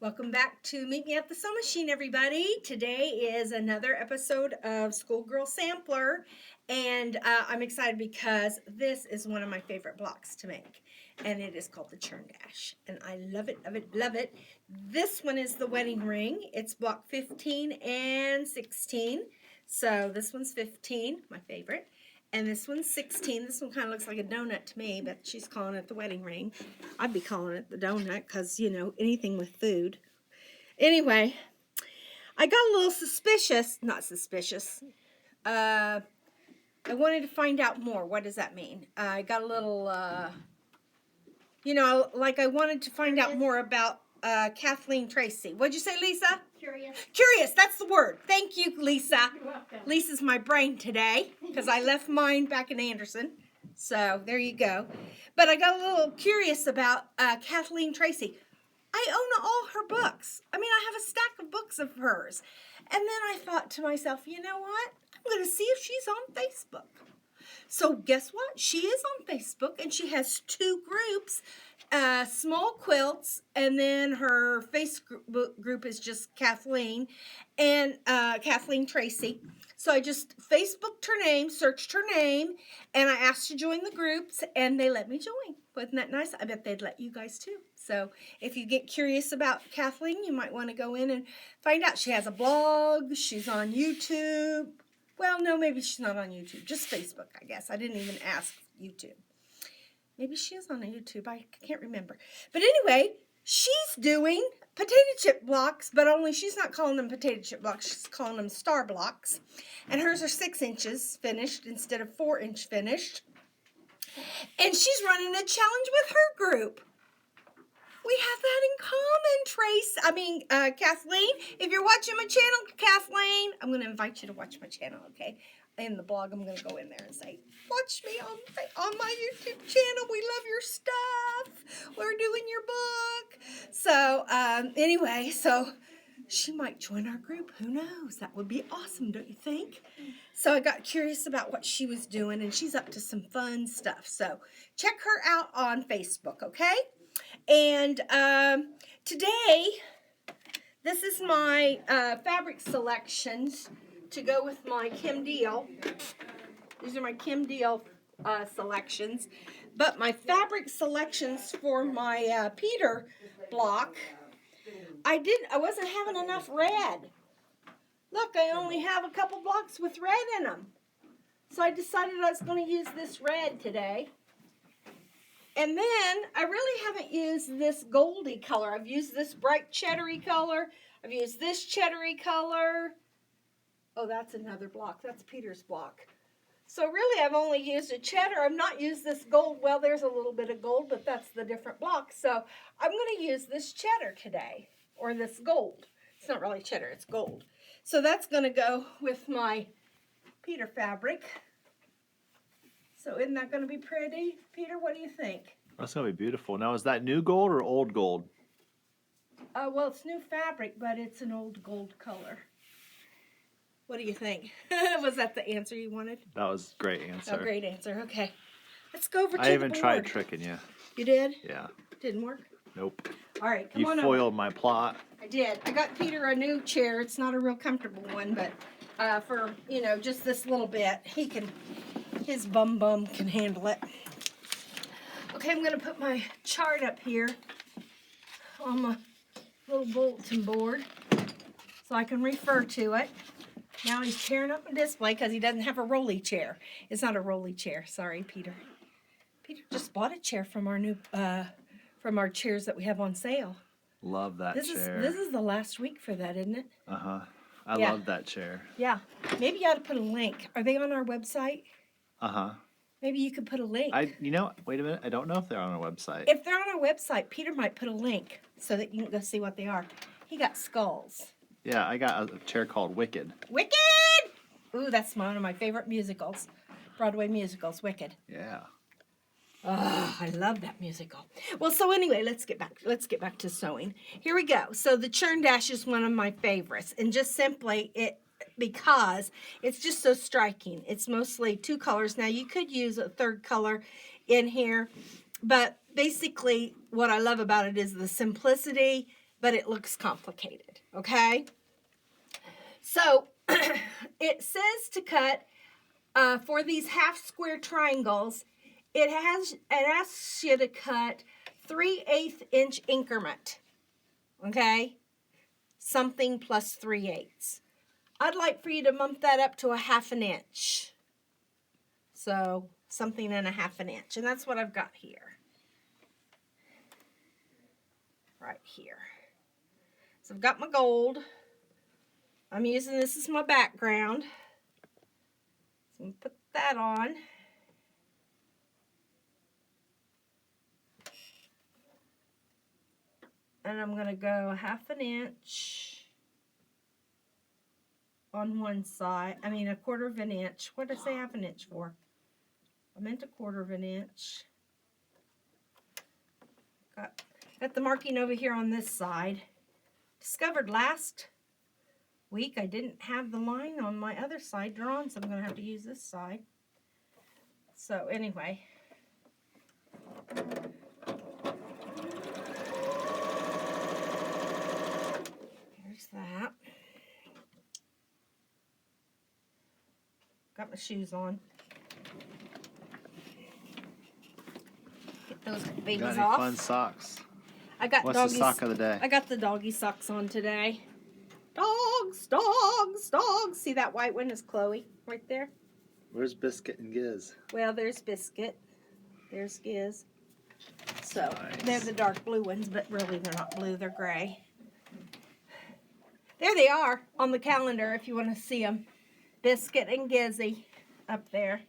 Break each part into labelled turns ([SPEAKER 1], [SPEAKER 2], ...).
[SPEAKER 1] Welcome back to Meet Me at the Sew Machine, everybody. Today is another episode of Schoolgirl Sampler, and I'm excited because this is one of my favorite blocks to make, and it is called the Churn Dash, and I love it, love it, love it. This one is the wedding ring. It's block 15 and 16, so this one's 15, my favorite. And this one's 16. This one kind of looks like a donut to me, but she's calling it the wedding ring. I'd be calling it the donut because, you know, anything with food. Anyway, I got a little suspicious. Not suspicious. I wanted to find out more. What does that mean? I got a little, you know, like I wanted to find out more about Kathleen Tracy. What'd you say, Lisa?
[SPEAKER 2] Curious.
[SPEAKER 1] Curious, that's the word. Thank you, Lisa.
[SPEAKER 2] You're welcome.
[SPEAKER 1] Lisa's my brain today because I left mine back in Anderson. So there you go. But I got a little curious about Kathleen Tracy. I own all her books. I mean, I have a stack of books of hers. And then I thought to myself, you know what? I'm going to see if she's on Facebook. So guess what? She is on Facebook, and she has two groups, small quilts, and then her Facebook group is just Kathleen and Kathleen Tracy. So I just Facebooked her name, searched her name, and I asked to join the groups, and they let me join. Wasn't that nice? I bet they'd let you guys too. So if you get curious about Kathleen, you might want to go in and find out. She has a blog. She's on YouTube. Well, no, maybe she's not on YouTube. Just Facebook, I guess. I didn't even ask YouTube. Maybe she is on YouTube. I can't remember. But anyway, she's doing potato chip blocks, but only she's not calling them potato chip blocks. She's calling them star blocks. And hers are 6 inches finished instead of 4-inch finished. And she's running a challenge with her group. We have that in common, Kathleen. If you're watching my channel, Kathleen, I'm going to invite you to watch my channel, okay? In the blog, I'm going to go in there and say, watch me on my YouTube channel. We love your stuff. We're doing your book. So, anyway, so she might join our group. Who knows? That would be awesome, don't you think? So I got curious about what she was doing, and she's up to some fun stuff. So check her out on Facebook, okay? And today, this is my fabric selections to go with my Kim Deal. These are my Kim Deal selections. But my fabric selections for my Peter block, I wasn't having enough red. Look, I only have a couple blocks with red in them. So I decided I was going to use this red today. And then I really haven't used this goldy color. I've used this bright cheddary color. I've used this cheddary color. Oh, that's another block. That's Peter's block. So really I've only used a cheddar. I've not used this gold. Well, there's a little bit of gold, but that's the different block. So I'm going to use this cheddar today, or this gold. It's not really cheddar, it's gold. So that's going to go with my Peter fabric. So isn't that going to be pretty? Peter, what do you think?
[SPEAKER 3] That's going to be beautiful. Now, is that new gold or old gold?
[SPEAKER 1] Well, it's new fabric, but it's an old gold color. What do you think? Was that the answer you wanted?
[SPEAKER 3] That was a great answer.
[SPEAKER 1] Oh, great answer. Okay. Let's go over to the board.
[SPEAKER 3] I even tried tricking you.
[SPEAKER 1] You did?
[SPEAKER 3] Yeah.
[SPEAKER 1] Didn't work?
[SPEAKER 3] Nope.
[SPEAKER 1] All right, come
[SPEAKER 3] You
[SPEAKER 1] on
[SPEAKER 3] foiled
[SPEAKER 1] over.
[SPEAKER 3] my plot.
[SPEAKER 1] I did. I got Peter a new chair. It's not a real comfortable one, but for, you know, just this little bit, his bum can handle it. Okay, I'm going to put my chart up here on my little bulletin board so I can refer to it. Now he's tearing up a display because he doesn't have a rolly chair. It's not a rolly chair. Sorry, Peter. Peter just bought a chair from our new, from our chairs that we have on sale.
[SPEAKER 3] Love that chair.
[SPEAKER 1] This is the last week for that, isn't it?
[SPEAKER 3] Uh-huh. I
[SPEAKER 1] Yeah.
[SPEAKER 3] love that chair.
[SPEAKER 1] Yeah. Maybe you ought to put a link. Are they on our website?
[SPEAKER 3] Uh-huh.
[SPEAKER 1] Maybe you could put a link.
[SPEAKER 3] You know, wait a minute. I don't know if they're on our website.
[SPEAKER 1] If they're on our website, Peter might put a link so that you can go see what they are. He got skulls.
[SPEAKER 3] Yeah, I got a chair called Wicked.
[SPEAKER 1] Wicked! Ooh, that's one of my favorite musicals. Broadway musicals, Wicked.
[SPEAKER 3] Yeah.
[SPEAKER 1] Oh, I love that musical. Well, so anyway, let's get back to sewing. Here we go. So the Churn Dash is one of my favorites, and just simply because it's just so striking. It's mostly 2 colors. Now you could use a 3rd color in here, but basically what I love about it is the simplicity, but it looks complicated, okay? So it says to cut for these half square triangles, it asks you to cut 3/8 inch increment, okay? Something plus 3/8. I'd like for you to bump that up to a 1/2 inch. So something and a 1/2 inch, and that's what I've got here. Right here. So I've got my gold. I'm using this as my background. So I'm going to put that on. And I'm going to go 1/2 inch on one side. I mean, 1/4 inch. What did I say 1/2 inch for? I meant 1/4 inch. Got the marking over here on this side. Discovered last week I didn't have the line on my other side drawn, so I'm going to have to use this side. So anyway. There's that. Got my shoes on. Get those babies
[SPEAKER 3] Got any
[SPEAKER 1] off.
[SPEAKER 3] fun socks?
[SPEAKER 1] I got
[SPEAKER 3] What's
[SPEAKER 1] doggies.
[SPEAKER 3] the sock of the day?
[SPEAKER 1] I got the doggy socks on today. Dogs, dogs, dogs. See that white one is Chloe right there?
[SPEAKER 3] Where's Biscuit and Giz?
[SPEAKER 1] Well, there's Biscuit. There's Giz. So
[SPEAKER 3] Nice.
[SPEAKER 1] they're the dark blue ones, but really they're not blue, they're gray. There they are on the calendar if you want to see them. Biscuit and Gizzy up there.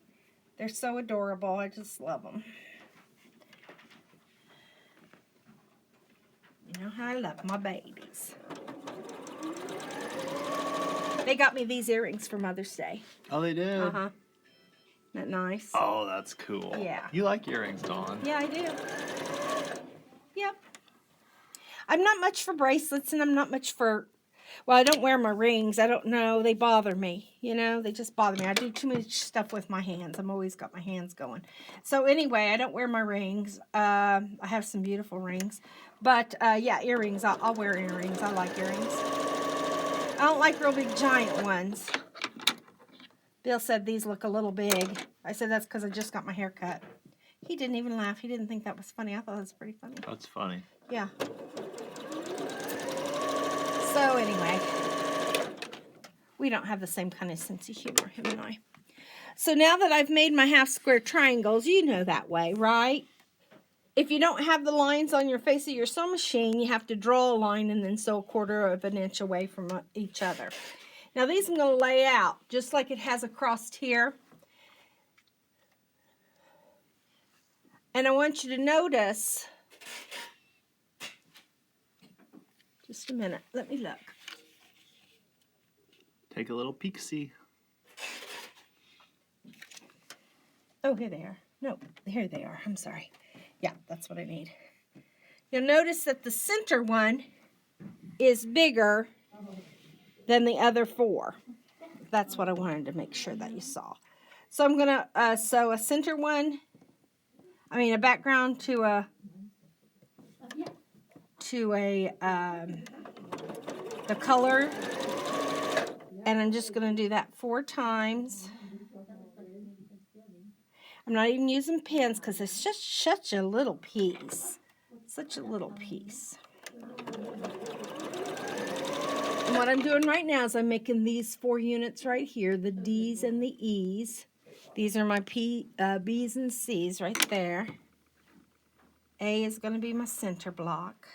[SPEAKER 1] They're so adorable. I just love them. You know how I love my babies. They got me these earrings for Mother's Day.
[SPEAKER 3] Oh, they did?
[SPEAKER 1] Uh-huh. Isn't that nice?
[SPEAKER 3] Oh, that's cool.
[SPEAKER 1] Yeah.
[SPEAKER 3] You like earrings, Dawn.
[SPEAKER 1] Yeah, I do. Yep. I'm not much for bracelets, and I'm not much for... Well, I don't wear my rings. I don't know. They bother me. You know, they just bother me. I do too much stuff with my hands. I'm always got my hands going. So anyway, I don't wear my rings. I have some beautiful rings. But, yeah, earrings. I'll wear earrings. I like earrings. I don't like real big giant ones. Bill said these look a little big. I said that's because I just got my hair cut. He didn't even laugh. He didn't think that was funny. I thought it was pretty funny.
[SPEAKER 3] That's funny.
[SPEAKER 1] Yeah. So anyway, we don't have the same kind of sense of humor, him and I. So now that I've made my half square triangles, you know that way, right? If you don't have the lines on your face of your sewing machine, you have to draw a line and then sew 1/4 inch away from each other. Now these I'm going to lay out just like it has across here. And I want you to notice... Just a minute. Let me look.
[SPEAKER 3] Take a little peek-see.
[SPEAKER 1] Oh, here they are. No, here they are. I'm sorry. Yeah, that's what I need. You'll notice that the center one is bigger than the other 4. That's what I wanted to make sure that you saw. So I'm going to sew a center one, a background to the color, and I'm just going to do that 4 times. I'm not even using pins because it's just such a little piece. Such a little piece. And what I'm doing right now is I'm making these 4 units right here, the D's and the E's. These are my B's and C's right there. A is going to be my center block.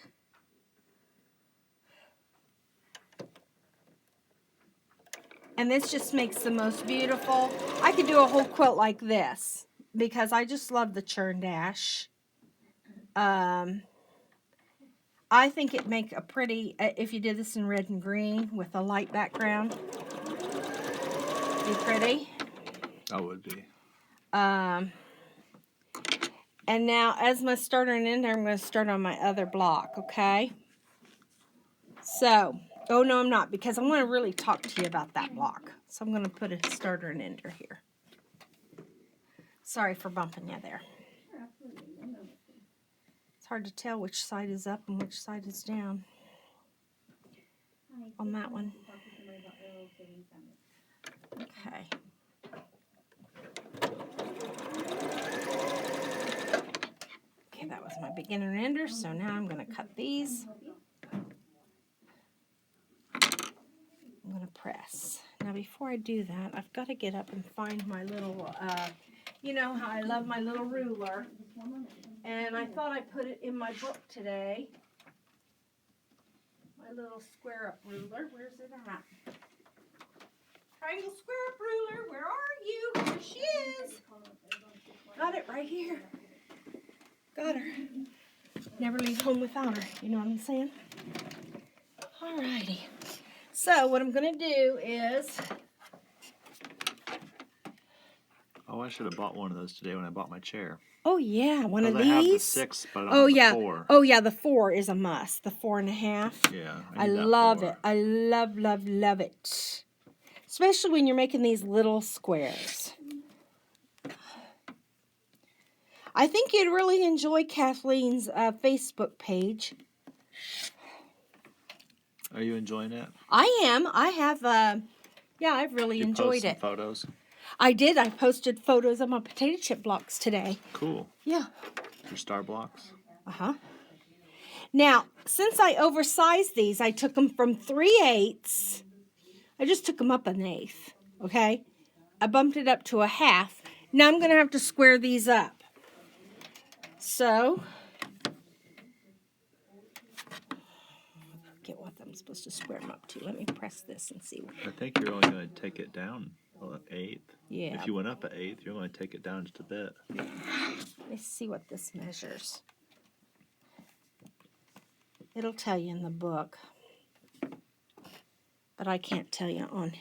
[SPEAKER 1] And this just makes the most beautiful. I could do a whole quilt like this because I just love the Churn Dash. I think it'd make a pretty, if you did this in red and green with a light background, be pretty.
[SPEAKER 3] That would be.
[SPEAKER 1] And now as my starter and ender, I'm going to start on my other block, okay? So, oh no I'm not, because I want to really talk to you about that block. So I'm going to put a starter and ender here. Sorry for bumping you there. It's hard to tell which side is up and which side is down. on that one. Okay. Okay, that was my beginner ender, so now I'm going to cut these. I'm going to press. Now before I do that, I've got to get up and find my little, you know how I love my little ruler. And I thought I put it in my book today. My little square up ruler. Where's it at? Triangle square up ruler, where are you? Here she is. Got it right here. Got her. Never leave home without her. You know what I'm saying? Alrighty. So what I'm going to do is...
[SPEAKER 3] Oh, I should have bought one of those today when I bought my chair.
[SPEAKER 1] Oh yeah, one of
[SPEAKER 3] I
[SPEAKER 1] these.
[SPEAKER 3] have the 6, but I don't
[SPEAKER 1] Oh
[SPEAKER 3] have
[SPEAKER 1] yeah.
[SPEAKER 3] the 4.
[SPEAKER 1] Oh yeah, the 4 is a must. The 4.5.
[SPEAKER 3] Yeah,
[SPEAKER 1] I
[SPEAKER 3] need that
[SPEAKER 1] love
[SPEAKER 3] 4.
[SPEAKER 1] it. I love, love, love it. Especially when you're making these little squares. I think you'd really enjoy Kathleen's Facebook page.
[SPEAKER 3] Are you enjoying it?
[SPEAKER 1] I am. I have, yeah, I've really enjoyed it.
[SPEAKER 3] Photos?
[SPEAKER 1] I did. I posted photos of my potato chip blocks today.
[SPEAKER 3] Cool.
[SPEAKER 1] Yeah.
[SPEAKER 3] Your star blocks?
[SPEAKER 1] Uh-huh. Now, since I oversized these, I took them from 3/8. I just took them up 1/8, okay? I bumped it up to 1/2. Now I'm going to have to square these up. So, get what I'm supposed to square them up to. Let me press this and see.
[SPEAKER 3] I think you're only going to take it down 1/8.
[SPEAKER 1] Yeah.
[SPEAKER 3] If you went up 1/8, you're going to take it down just a bit.
[SPEAKER 1] Let's see what this measures. It'll tell you in the book, but I can't tell you on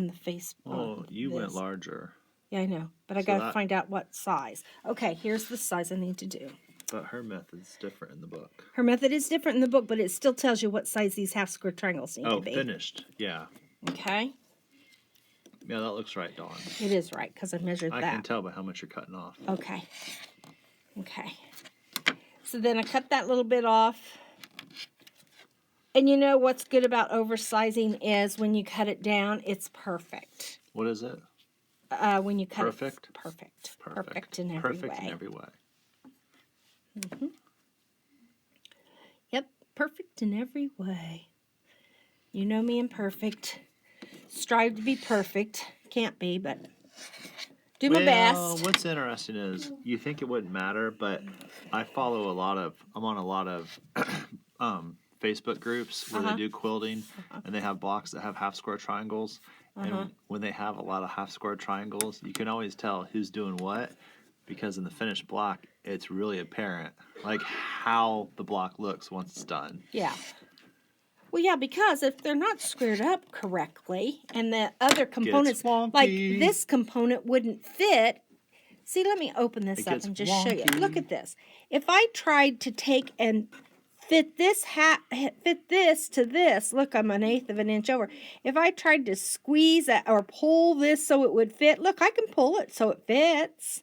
[SPEAKER 1] the Facebook.
[SPEAKER 3] Oh, you went larger.
[SPEAKER 1] Yeah, I know, but I
[SPEAKER 3] So
[SPEAKER 1] got to find out what size. Okay, here's the size I need to do.
[SPEAKER 3] But her method's different in the book.
[SPEAKER 1] Her method is different in the book, but it still tells you what size these half square triangles need to be.
[SPEAKER 3] Oh, finished. Yeah.
[SPEAKER 1] Okay.
[SPEAKER 3] Yeah, that looks right, Dawn.
[SPEAKER 1] It is right, because I measured that.
[SPEAKER 3] I can tell by how much you're cutting off.
[SPEAKER 1] Okay. Okay. So then I cut that little bit off. And you know what's good about oversizing is when you cut it down, it's perfect.
[SPEAKER 3] What is it?
[SPEAKER 1] When you cut
[SPEAKER 3] Perfect?
[SPEAKER 1] it. Perfect. Perfect in every way.
[SPEAKER 3] Perfect in every way.
[SPEAKER 1] Mm-hmm. Yep, perfect in every way. You know me and perfect. Strive to be perfect. Can't be, but do my best.
[SPEAKER 3] What's interesting is you think it wouldn't matter, but I follow I'm on a lot of Facebook groups where they do quilting, and they have blocks that have half square triangles. And when they have a lot of half square triangles, you can always tell who's doing what, because in the finished block, it's really apparent, like how the block looks once it's done.
[SPEAKER 1] Yeah. Well, yeah, because if they're not squared up correctly, and the other components, like this component wouldn't fit. See, let me open this up and just show you. Look at this. If I tried to take and fit this to this, look, I'm 1/8 of an inch over. If I tried to squeeze that or pull this so it would fit, look, I can pull it so it fits.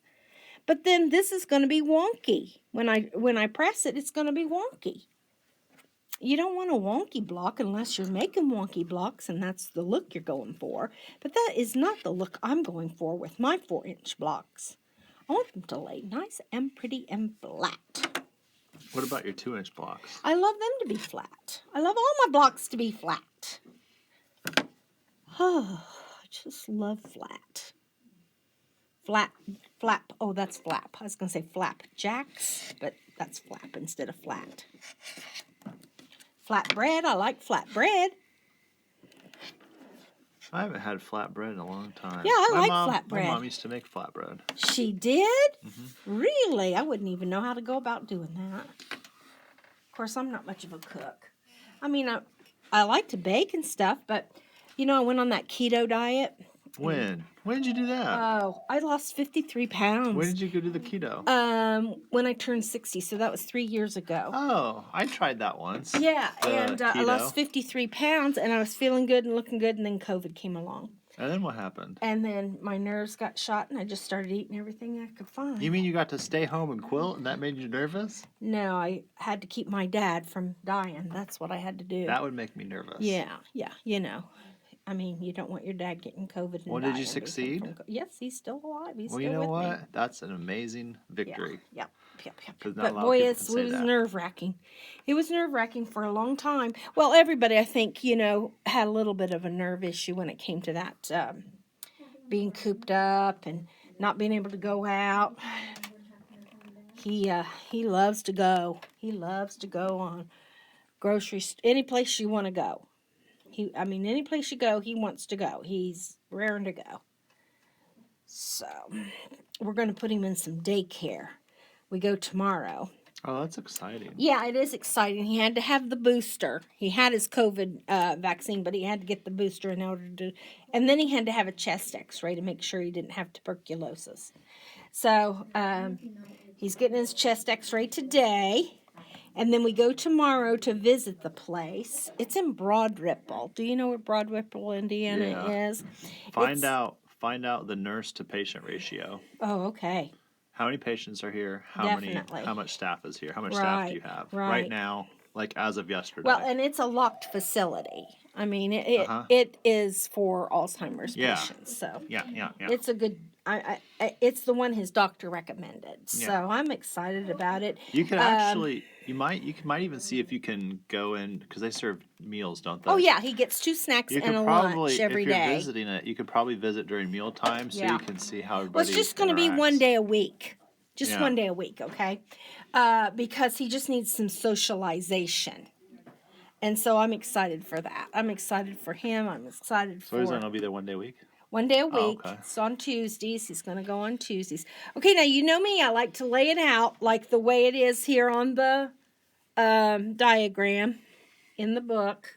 [SPEAKER 1] But then this is going to be wonky. When I press it, it's going to be wonky. You don't want a wonky block unless you're making wonky blocks, and that's the look you're going for. But that is not the look I'm going for with my 4-inch blocks. I want them to lay nice and pretty and flat.
[SPEAKER 3] What about your 2-inch blocks?
[SPEAKER 1] I love them to be flat. I love all my blocks to be flat. Oh, I just love flat. Flap. Oh, that's flap. I was going to say flap jacks, but that's flap instead of flat. Flatbread. I like flatbread.
[SPEAKER 3] I haven't had flatbread in a long time.
[SPEAKER 1] Yeah, I like flatbread.
[SPEAKER 3] My mom used to make flatbread.
[SPEAKER 1] She did? Really? I wouldn't even know how to go about doing that. Of course, I'm not much of a cook. I mean, I like to bake and stuff, but, you know, I went on that keto diet.
[SPEAKER 3] When? When did you do that?
[SPEAKER 1] Oh, I lost 53 pounds.
[SPEAKER 3] When did you go do the keto?
[SPEAKER 1] When I turned 60, so that was 3 years ago.
[SPEAKER 3] Oh, I tried that once.
[SPEAKER 1] Yeah, and I lost 53 pounds, and I was feeling good and looking good, and then COVID came along.
[SPEAKER 3] And then what happened?
[SPEAKER 1] And then my nerves got shot, and I just started eating everything I could find.
[SPEAKER 3] You mean you got to stay home and quilt, and that made you nervous?
[SPEAKER 1] No, I had to keep my dad from dying. That's what I had to do.
[SPEAKER 3] That would make me nervous.
[SPEAKER 1] Yeah, you know. I mean, you don't want your dad getting COVID and
[SPEAKER 3] Well,
[SPEAKER 1] dying.
[SPEAKER 3] did you succeed?
[SPEAKER 1] Yes, he's still alive. He's
[SPEAKER 3] Well,
[SPEAKER 1] still
[SPEAKER 3] you know
[SPEAKER 1] with
[SPEAKER 3] what?
[SPEAKER 1] me.
[SPEAKER 3] That's an amazing victory.
[SPEAKER 1] Yeah.
[SPEAKER 3] 'Cause not a
[SPEAKER 1] But
[SPEAKER 3] lot of
[SPEAKER 1] boy,
[SPEAKER 3] people
[SPEAKER 1] it
[SPEAKER 3] can say
[SPEAKER 1] was
[SPEAKER 3] that.
[SPEAKER 1] nerve-wracking. It was nerve-wracking for a long time. Well, everybody, I think, you know, had a little bit of a nerve issue when it came to that being cooped up and not being able to go out. He loves to go. He loves to go on groceries, any place you want to go. Any place you go, he wants to go. He's raring to go. So, we're going to put him in some daycare. We go tomorrow.
[SPEAKER 3] Oh, that's exciting.
[SPEAKER 1] Yeah, it is exciting. He had to have the booster. He had his COVID vaccine, but he had to get the booster in order to... And then he had to have a chest x-ray to make sure he didn't have tuberculosis. So, he's getting his chest x-ray today. And then we go tomorrow to visit the place. It's in Broad Ripple. Do you know where Broad Ripple, Indiana is?
[SPEAKER 3] Find out the nurse to patient ratio.
[SPEAKER 1] Oh, okay.
[SPEAKER 3] How many patients are here?
[SPEAKER 1] Definitely.
[SPEAKER 3] How much staff is here? How much staff do you have right now? Like as of yesterday.
[SPEAKER 1] Well, and it's a locked facility. I mean, it is for Alzheimer's patients. So
[SPEAKER 3] yeah.
[SPEAKER 1] it's a good. It's the one his doctor recommended. So I'm excited about it.
[SPEAKER 3] You could actually, you might even see if you can go in because they serve meals, don't they?
[SPEAKER 1] Oh yeah, he gets 2 snacks and a lunch every day.
[SPEAKER 3] If you're visiting it, you could probably visit during mealtime so you can see how everybody.
[SPEAKER 1] Well, it's just going to be one day a week. Just one day a week, okay? Because he just needs some socialization. And so I'm excited for that. I'm excited for him. I'm excited for...
[SPEAKER 3] So he's going to be there one day a week?
[SPEAKER 1] One day a week.
[SPEAKER 3] Oh, okay.
[SPEAKER 1] It's on Tuesdays. He's going to go on Tuesdays. Okay, now you know me. I like to lay it out like the way it is here on the diagram in the book.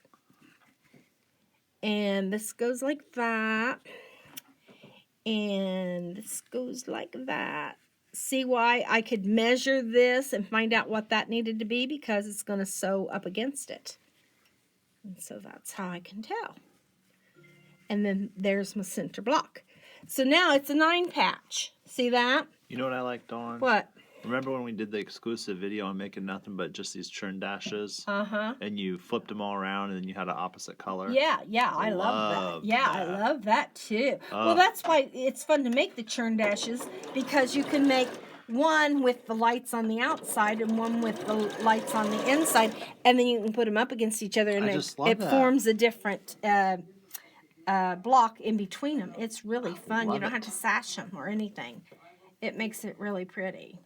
[SPEAKER 1] And this goes like that. And this goes like that. See why I could measure this and find out what that needed to be because it's going to sew up against it. And so that's how I can tell. And then there's my center block. So now it's a 9 patch. See that?
[SPEAKER 3] You know what I like, Dawn?
[SPEAKER 1] What?
[SPEAKER 3] Remember when we did the exclusive video on making nothing but just these churn dashes?
[SPEAKER 1] Uh-huh.
[SPEAKER 3] And you flipped them all around and then you had an opposite color?
[SPEAKER 1] Yeah, I love that. Yeah, I love that too. Well, that's why it's fun to make the churn dashes because you can make one with the lights on the outside and one with the lights on the inside, and then you can put them up against each other and it forms a different block in between them. It's really fun. You don't have to sash them or anything. It makes it really pretty.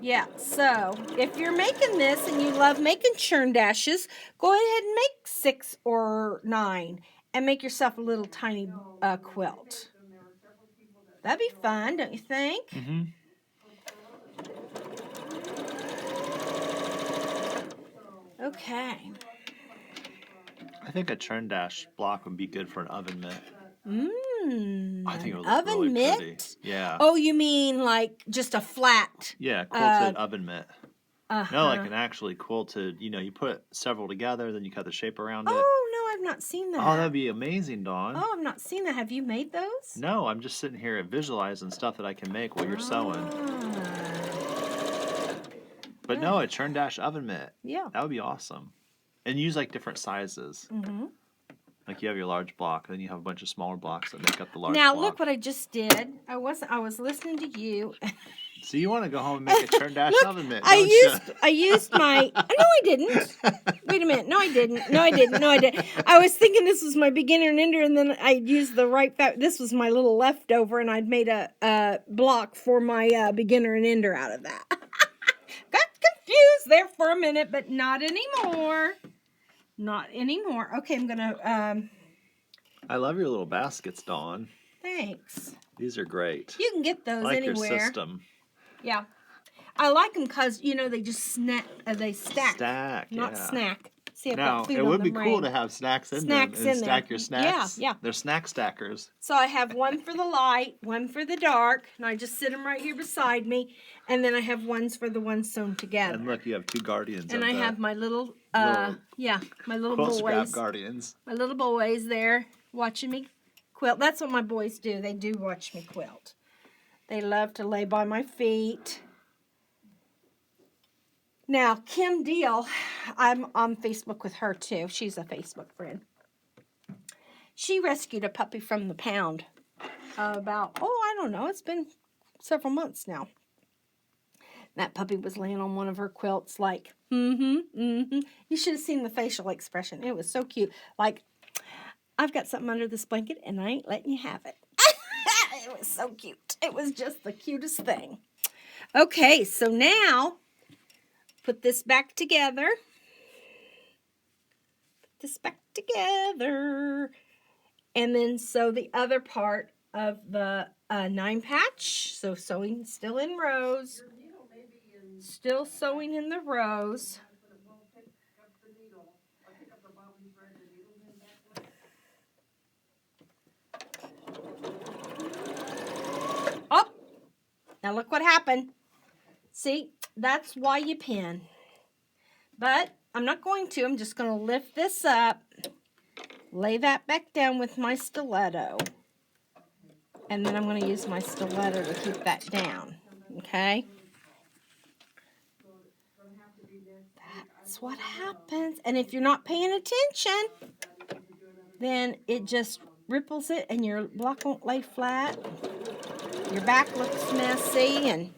[SPEAKER 1] Yeah, so if you're making this and you love making churn dashes, go ahead and make 6 or 9 and make yourself a little tiny quilt. That'd be fun, don't you think?
[SPEAKER 3] Mm-hmm.
[SPEAKER 1] Okay.
[SPEAKER 3] I think a churn dash block would be good for an oven mitt. I think it would look
[SPEAKER 1] oven
[SPEAKER 3] really
[SPEAKER 1] mitt?
[SPEAKER 3] pretty. Yeah.
[SPEAKER 1] Oh, you mean like just a flat?
[SPEAKER 3] Yeah, quilted oven mitt.
[SPEAKER 1] Uh-huh.
[SPEAKER 3] No, like an actually quilted, you put several together, then you cut the shape around it.
[SPEAKER 1] Oh, no, I've not seen that.
[SPEAKER 3] Oh, that'd be amazing, Dawn.
[SPEAKER 1] Oh, I've not seen that. Have you made those?
[SPEAKER 3] No, I'm just sitting here visualizing stuff that I can make while you're sewing. But no, a churn dash oven mitt.
[SPEAKER 1] Yeah.
[SPEAKER 3] That would be awesome. And use like different sizes.
[SPEAKER 1] Mm-hmm.
[SPEAKER 3] Like you have your large block, then you have a bunch of smaller blocks that make up the large
[SPEAKER 1] Now,
[SPEAKER 3] block.
[SPEAKER 1] look what I just did. I was listening to you.
[SPEAKER 3] So you want to go home and make a churn dash oven mitt,
[SPEAKER 1] I
[SPEAKER 3] don't
[SPEAKER 1] used my... No, I didn't. Wait a minute. No, I didn't. I was thinking this was my beginner and ender, and then I used the right... This was my little leftover, and I'd made a block for my beginner and ender out of that. Got confused there for a minute, but not anymore. Not anymore. Okay, I'm going to...
[SPEAKER 3] I love your little baskets, Dawn.
[SPEAKER 1] Thanks.
[SPEAKER 3] These are great.
[SPEAKER 1] You can get those
[SPEAKER 3] I like
[SPEAKER 1] anywhere.
[SPEAKER 3] your system.
[SPEAKER 1] Yeah. I like them because, they just they stack.
[SPEAKER 3] Stack,
[SPEAKER 1] not snack. See, I've
[SPEAKER 3] now,
[SPEAKER 1] got food
[SPEAKER 3] it would
[SPEAKER 1] on
[SPEAKER 3] be
[SPEAKER 1] the
[SPEAKER 3] cool
[SPEAKER 1] brain.
[SPEAKER 3] to have snacks in
[SPEAKER 1] Snacks
[SPEAKER 3] them and
[SPEAKER 1] in
[SPEAKER 3] stack
[SPEAKER 1] there.
[SPEAKER 3] your snacks.
[SPEAKER 1] Yeah.
[SPEAKER 3] They're snack stackers.
[SPEAKER 1] So I have one for the light, one for the dark, and I just sit them right here beside me, and then I have ones for the ones sewn together.
[SPEAKER 3] And look, you have 2 guardians.
[SPEAKER 1] And I have my little, my little
[SPEAKER 3] quilt scrap
[SPEAKER 1] boys.
[SPEAKER 3] guardians.
[SPEAKER 1] My little boys there watching me quilt. That's what my boys do. They do watch me quilt. They love to lay by my feet. Now, Kim Deal, I'm on Facebook with her too. She's a Facebook friend. She rescued a puppy from the pound about, I don't know, it's been several months now. That puppy was laying on one of her quilts like, You should have seen the facial expression. It was so cute. Like, I've got something under this blanket and I ain't letting you have it. It was so cute. It was just the cutest thing. Okay, so now, put this back together. Put this back together. And then sew the other part of the 9 patch. So sewing still in rows. Still sewing in the rows. Oh! Now look what happened. See? That's why you pin. But I'm not going to. I'm just going to lift this up. Lay that back down with my stiletto. And then I'm going to use my stiletto to keep that down. Okay? That's what happens. And if you're not paying attention, then it just ripples it and your block won't lay flat. Your back looks messy and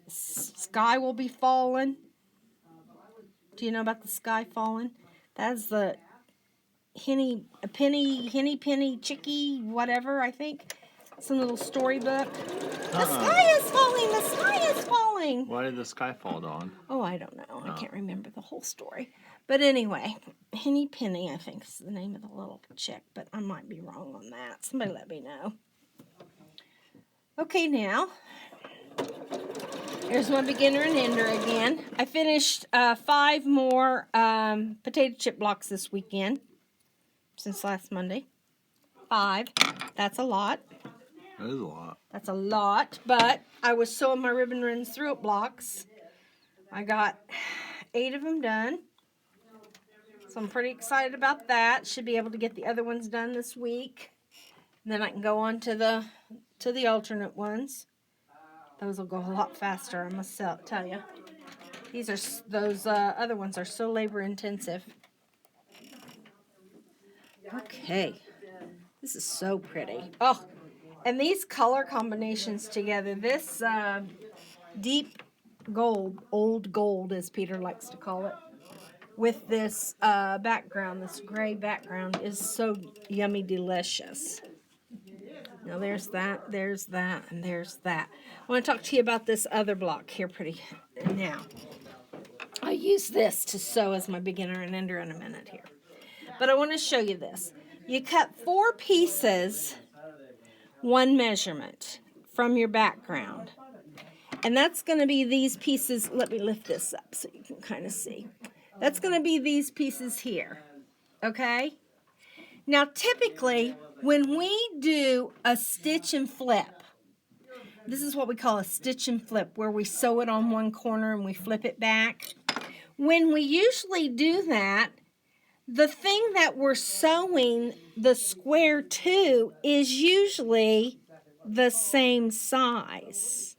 [SPEAKER 1] the sky will be falling. Do you know about the sky falling? That's the henny penny chickie whatever, I think. Some little storybook. The sky is falling. The sky is falling.
[SPEAKER 3] Why did the sky fall, Dawn?
[SPEAKER 1] Oh, I don't know. I can't remember the whole story. But anyway, Henny Penny, I think is the name of the little chick, but I might be wrong on that. Somebody let me know. Okay, now, here's my beginner and ender again. I finished 5 more potato chip blocks this weekend since last Monday. 5. That's a lot.
[SPEAKER 3] That is a lot.
[SPEAKER 1] That's a lot, but I was sewing my ribbon runs through it blocks. I got 8 of them done. So I'm pretty excited about that. Should be able to get the other ones done this week. And then I can go on to the alternate ones. Those will go a lot faster, I must tell you. Those other ones are so labor intensive. Okay. This is so pretty. Oh, and these color combinations together, this deep gold, old gold as Peter likes to call it, with this background, this gray background, is so yummy delicious. Now there's that, and there's that. I want to talk to you about this other block here pretty now. I'll use this to sew as my beginner and ender in a minute here. But I want to show you this. You cut 4 pieces, 1 measurement from your background. And that's going to be these pieces. Let me lift this up so you can kind of see. That's going to be these pieces here. Okay? Now, typically, when we do a stitch and flip, this is what we call a stitch and flip, where we sew it on one corner and we flip it back. When we usually do that, the thing that we're sewing the square to is usually the same size.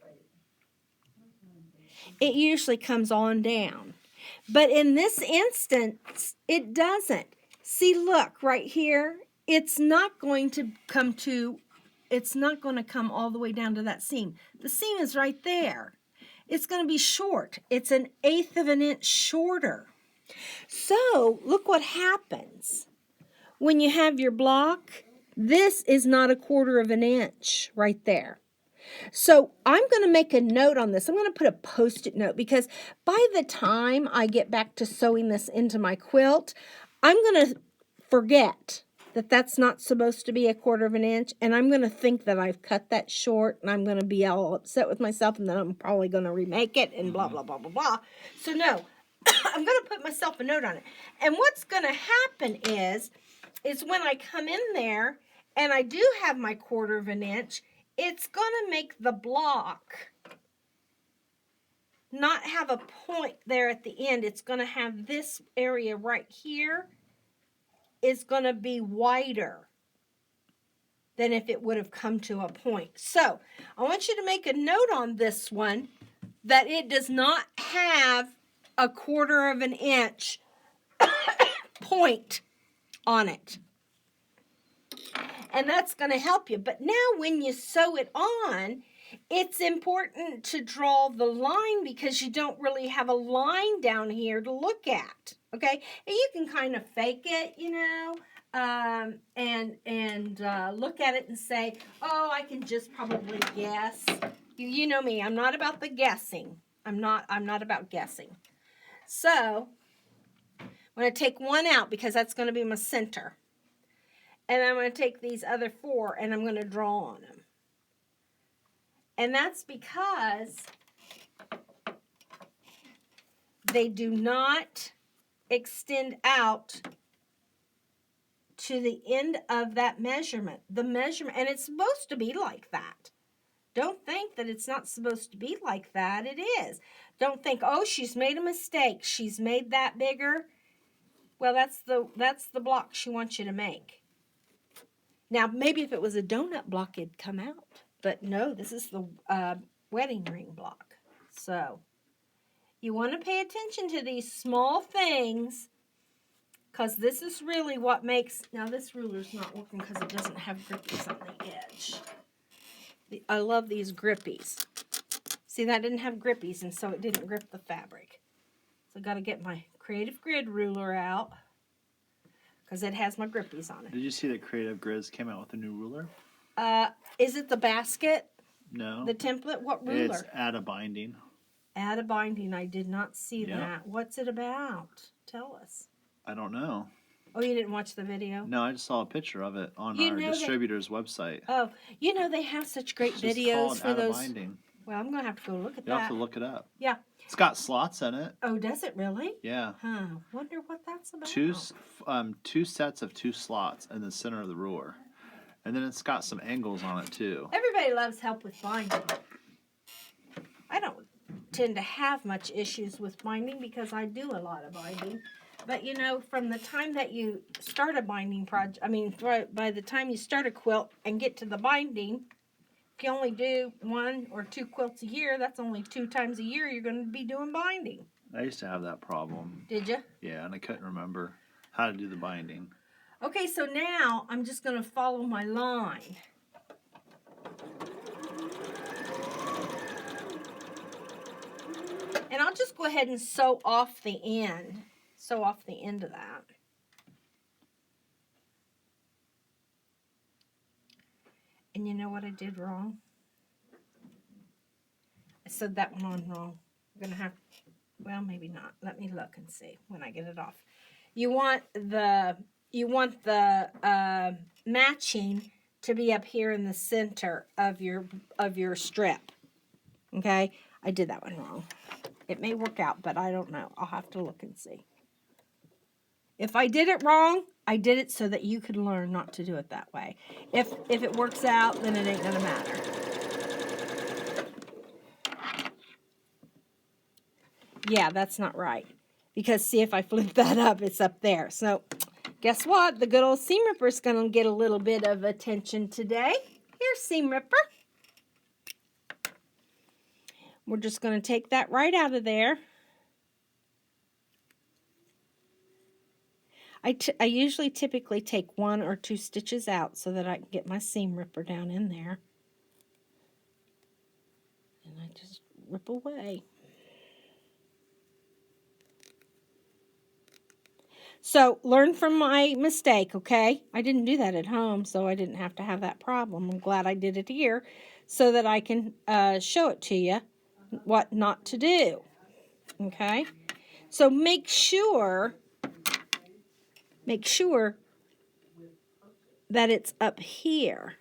[SPEAKER 1] It usually comes on down. But in this instance, it doesn't. See, look, right here, it's not going to come all the way down to that seam. The seam is right there. It's going to be short. It's 1/8 of an inch shorter. So, look what happens. When you have your block, this is not 1/4 of an inch right there. So, I'm going to make a note on this. I'm going to put a Post-it note because by the time I get back to sewing this into my quilt, I'm going to forget that that's not supposed to be 1/4 of an inch, and I'm going to think that I've cut that short, and I'm going to be all upset with myself, and then I'm probably going to remake it, and blah, blah, blah, blah, blah. So, no. I'm going to put myself a note on it. And what's going to happen is when I come in there and I do have my 1/4 of an inch, it's going to make the block not have a point there at the end. It's going to have this area right here is going to be wider than if it would have come to a point. So I want you to make a note on this one that it does not have a 1/4 of an inch point on it. And that's going to help you. But now when you sew it on, it's important to draw the line because you don't really have a line down here to look at. Okay? And you can kind of fake it, you know, and look at it and say, oh, I can just probably guess. You know me, I'm not about the guessing. I'm not about guessing. So I'm going to take one out because that's going to be my center. And I'm going to take these other 4 and I'm going to draw on them. And that's because they do not extend out to the end of that measurement. The measurement, and it's supposed to be like that. Don't think that it's not supposed to be like that. It is. Don't think, oh, she's made a mistake. She's made that bigger. Well, that's the block she wants you to make. Now, maybe if it was a donut block, it'd come out. But no, this is the wedding ring block. So, you want to pay attention to these small things because this is really what makes... Now, this ruler's not working because it doesn't have grippies on the edge. I love these grippies. See, that didn't have grippies, and so it didn't grip the fabric. So, I got to get my Creative Grid ruler out. Because it has my grippies on it.
[SPEAKER 3] Did you see that Creative Grids came out with a new ruler?
[SPEAKER 1] Is it the basket?
[SPEAKER 3] No.
[SPEAKER 1] The template? What ruler?
[SPEAKER 3] It's Add a Binding.
[SPEAKER 1] Add a Binding. I did not see that. What's it about? Tell us.
[SPEAKER 3] I don't know.
[SPEAKER 1] Oh, you didn't watch the video?
[SPEAKER 3] No, I just saw a picture of it on our distributor's website.
[SPEAKER 1] Oh, you know they have such great
[SPEAKER 3] It's
[SPEAKER 1] videos for those.
[SPEAKER 3] Binding.
[SPEAKER 1] Well, I'm going to have to go look at that.
[SPEAKER 3] You'll have to look it up.
[SPEAKER 1] Yeah.
[SPEAKER 3] It's got slots in it.
[SPEAKER 1] Oh, does it really?
[SPEAKER 3] Yeah.
[SPEAKER 1] Huh. Wonder what that's about.
[SPEAKER 3] Two sets of 2 slots in the center of the ruler. And then it's got some angles on it too.
[SPEAKER 1] Everybody loves help with binding. I don't tend to have much issues with binding because I do a lot of binding. But you know, from the time that you start a binding project, by the time you start a quilt and get to the binding, if you only do 1 or 2 quilts a year, that's only 2 times a year you're going to be doing binding.
[SPEAKER 3] I used to have that problem.
[SPEAKER 1] Did you?
[SPEAKER 3] Yeah, and I couldn't remember how to do the binding.
[SPEAKER 1] Okay, so now I'm just going to follow my line. And I'll just go ahead and sew off the end. Sew off the end of that. And you know what I did wrong? I sewed that one on wrong. I'm going to have, well, maybe not. Let me look and see when I get it off. You want the matching to be up here in the center of your strip. Okay? I did that one wrong. It may work out, but I don't know. I'll have to look and see. If I did it wrong, I did it so that you could learn not to do it that way. If it works out, then it ain't gonna matter. Yeah, that's not right. Because see, if I flip that up, it's up there. So, guess what? The good old seam ripper is gonna get a little bit of attention today. Here's seam ripper. We're just gonna take that right out of there. I usually typically take 1 or 2 stitches out so that I can get my seam ripper down in there. And I just rip away. So, learn from my mistake, okay? I didn't do that at home, so I didn't have to have that problem. I'm glad I did it here so that I can show it to you what not to do, okay? So, make sure that it's up here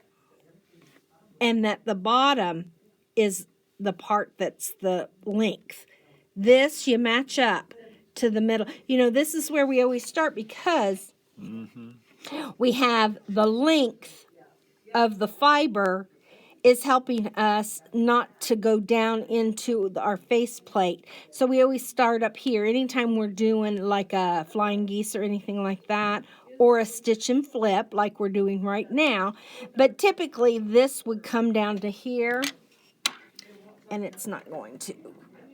[SPEAKER 1] and that the bottom is the part that's the length. This you match up to the middle. You know, this is where we always start because we have the length of the fiber is helping us not to go down into our face plate. So we always start up here. Anytime we're doing like a flying geese or anything like that, or a stitch and flip like we're doing right now. But typically this would come down to here, and it's not going to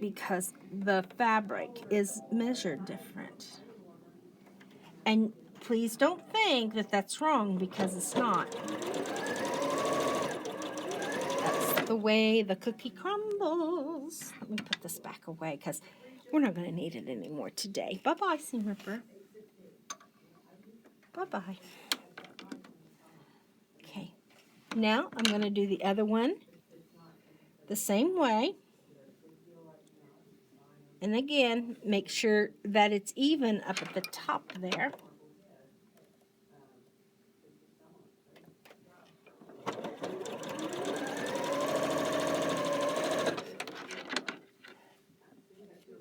[SPEAKER 1] because the fabric is measured different. And please don't think that that's wrong, because it's not. That's the way the cookie crumbles. Let me put this back away because we're not going to need it anymore today. Bye-bye, seam ripper. Bye-bye. Okay, now I'm going to do the other one the same way. And again, make sure that it's even up at the top there.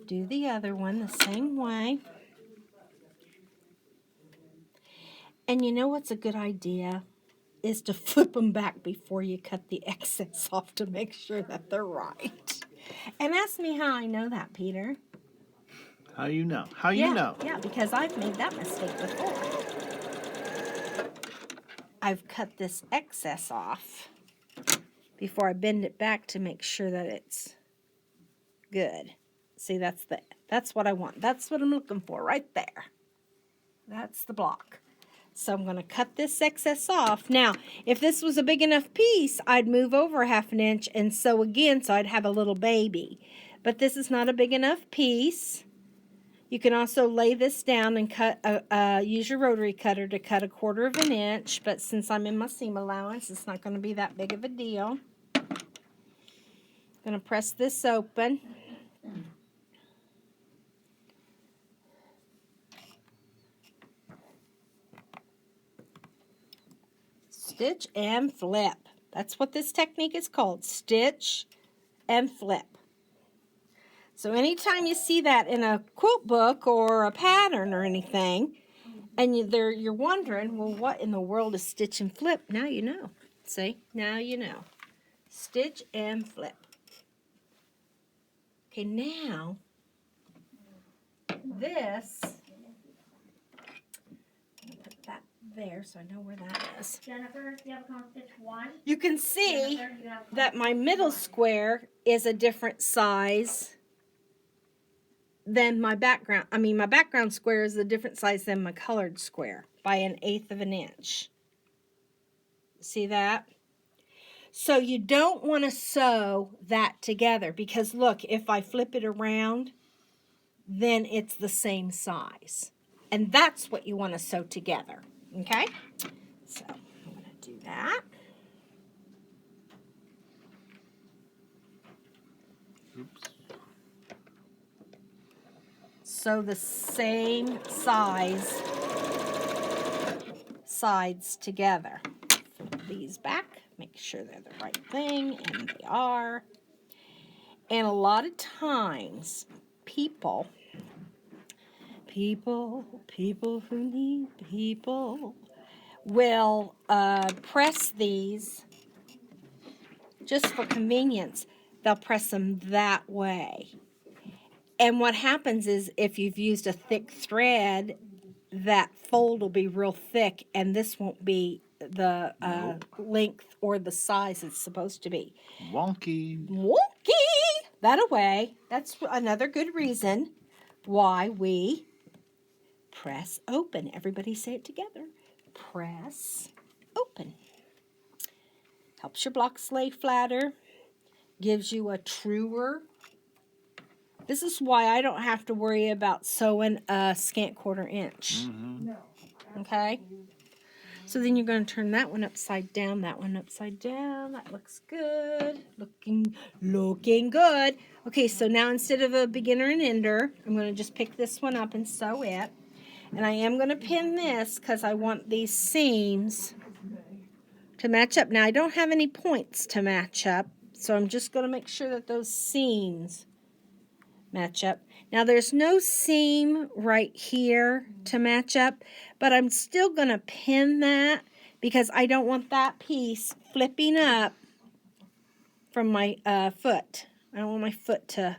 [SPEAKER 1] Do the other one the same way. And you know what's a good idea? Is to flip them back before you cut the excess off to make sure that they're right. And ask me how I know that, Peter.
[SPEAKER 3] How you know? How you know?
[SPEAKER 1] Yeah, because I've made that mistake before. I've cut this excess off before I bend it back to make sure that it's good. See, that's what I want. That's what I'm looking for right there. That's the block. So I'm going to cut this excess off. Now, if this was a big enough piece, I'd move over 1/2 inch and sew again so I'd have a little baby. But this is not a big enough piece. You can also lay this down and cut. Use your rotary cutter to cut 1/4 inch. But since I'm in my seam allowance, it's not going to be that big of a deal. I'm going to press this open. Stitch and flip. That's what this technique is called. Stitch and flip. So anytime you see that in a quilt book or a pattern or anything, and you're wondering, well, what in the world is stitch and flip? Now you know. See? Now you know. Stitch and flip. Okay, now this, I'm going to put that there so I know where that is.
[SPEAKER 2] Jennifer, you have on stitch 1.
[SPEAKER 1] You can see
[SPEAKER 2] Jennifer, you have on
[SPEAKER 1] that my middle square is a different size than my background. I mean, my background square is a different size than my colored square by 1/8 inch. See that? So you don't want to sew that together because look, if I flip it around, then it's the same size. And that's what you want to sew together. Okay? So I'm going to do that.
[SPEAKER 3] Oops.
[SPEAKER 1] Sew the same sides together. Flip these back. Make sure they're the right thing, and they are. And a lot of times, people who need people will press these just for convenience. They'll press them that way. And what happens is if you've used a thick thread, that fold will be real thick, and this won't be the length or the size it's supposed to be.
[SPEAKER 3] Wonky.
[SPEAKER 1] That away. That's another good reason why we press open. Everybody say it together. Press open. Helps your blocks lay flatter. Gives you a truer. This is why I don't have to worry about sewing a scant 1/4 inch.
[SPEAKER 3] Mm-hmm.
[SPEAKER 1] Okay? So then you're going to turn that one upside down, that one upside down. That looks good. Looking good. Okay, so now instead of a beginner and ender, I'm going to just pick this one up and sew it. And I am going to pin this because I want these seams to match up. Now, I don't have any points to match up, so I'm just going to make sure that those seams match up. Now, there's no seam right here to match up, but I'm still going to pin that because I don't want that piece flipping up from my foot. I don't want my foot to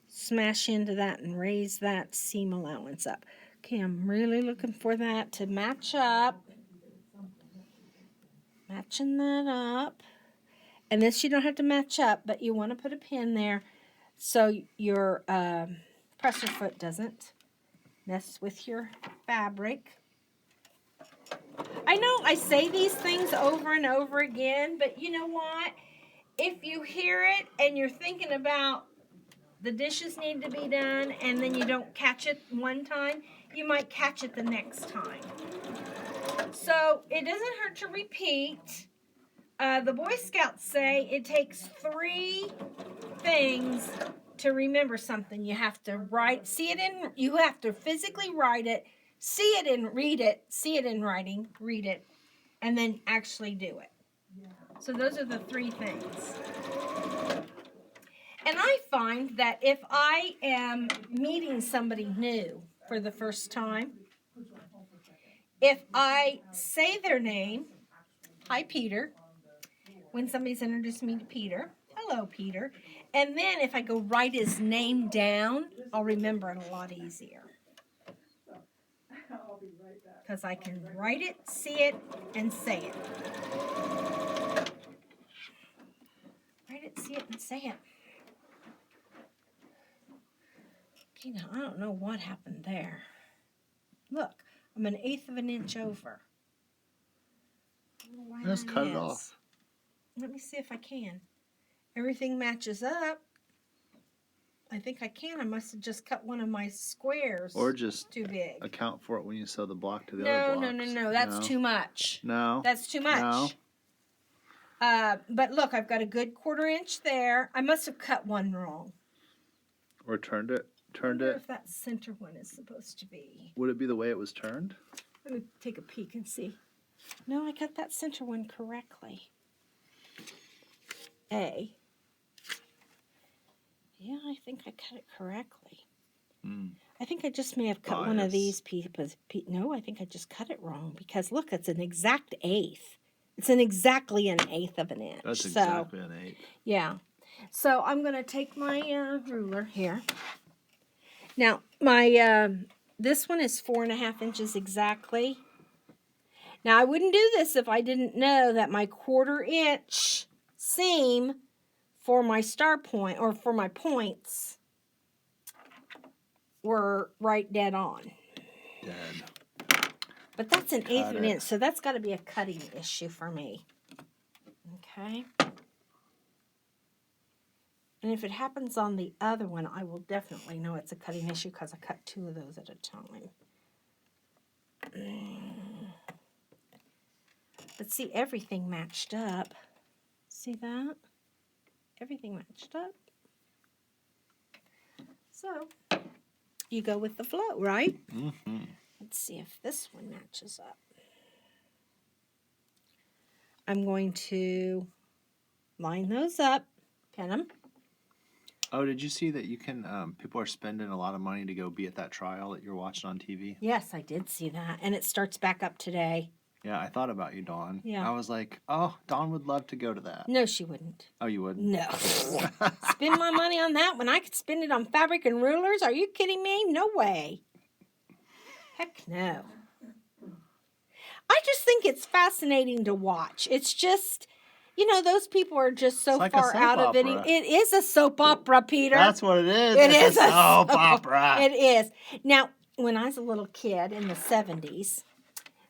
[SPEAKER 1] smash into that and raise that seam allowance up. Okay, I'm really looking for that to match up. Matching that up. And this you don't have to match up, but you want to put a pin there so your presser foot doesn't mess with your fabric. I know I say these things over and over again, but you know what? If you hear it and you're thinking about the dishes need to be done and then you don't catch it one time, you might catch it the next time. So it doesn't hurt to repeat. The Boy Scouts say it takes 3 things to remember something. You have to write, you have to physically write it, see it and read it, see it in writing, read it, and then actually do it. So those are the 3 things. And I find that if I am meeting somebody new for the first time, if I say their name, hi Peter, when somebody's introduced me to Peter, hello Peter, and then if I go write his name down, I'll remember it a lot easier. Because I can write it, see it, and say it. Write it, see it, and say it. Okay, now I don't know what happened there. Look, I'm 1/8 of an inch over.
[SPEAKER 3] Just cut it off.
[SPEAKER 1] Let me see if I can. Everything matches up. I think I can. I must have just cut one of my squares.
[SPEAKER 3] Or just
[SPEAKER 1] too big.
[SPEAKER 3] account for it when you sew the block to the other blocks.
[SPEAKER 1] No. That's too much.
[SPEAKER 3] No.
[SPEAKER 1] That's too much.
[SPEAKER 3] No.
[SPEAKER 1] But look, I've got a good 1/4 inch there. I must have cut one wrong.
[SPEAKER 3] Or turned it.
[SPEAKER 1] I wonder if that center one is supposed to be.
[SPEAKER 3] Would it be the way it was turned?
[SPEAKER 1] Let me take a peek and see. No, I got that center one correctly. Yeah, I think I cut it correctly. I think I just may have cut one of these pieces. No, I think I just cut it wrong because look, it's an exact 1/8. It's exactly 1/8 of an inch.
[SPEAKER 3] That's exactly 1/8.
[SPEAKER 1] Yeah. So I'm going to take my ruler here. Now, my this one is 4.5 inches exactly. Now, I wouldn't do this if I didn't know that my 1/4 inch seam for my star point, or for my points, were right dead on.
[SPEAKER 3] Dead.
[SPEAKER 1] But that's 1/8 of an inch, so that's got to be a cutting issue for me. Okay. And if it happens on the other one, I will definitely know it's a cutting issue because I cut 2 of those at a time. But see, everything matched up. See that? Everything matched up. So, you go with the flow, right?
[SPEAKER 3] Mm-hmm.
[SPEAKER 1] Let's see if this one matches up. I'm going to line those up, pin them.
[SPEAKER 3] Oh, did you see that you can, people are spending a lot of money to go be at that trial that you're watching on TV?
[SPEAKER 1] Yes, I did see that. And it starts back up today.
[SPEAKER 3] Yeah, I thought about you, Dawn.
[SPEAKER 1] Yeah.
[SPEAKER 3] I was like, oh, Dawn would love to go to that.
[SPEAKER 1] No, she wouldn't.
[SPEAKER 3] Oh, you wouldn't?
[SPEAKER 1] No. Spend my money on that when I could spend it on fabric and rulers? Are you kidding me? No way. Heck no. I just think it's fascinating to watch. It's just, you know, those people are just so
[SPEAKER 3] like
[SPEAKER 1] far out of it. It is a soap opera, Peter.
[SPEAKER 3] That's what it is.
[SPEAKER 1] It is a
[SPEAKER 3] soap opera.
[SPEAKER 1] It is. Now, when I was a little kid in the 70s,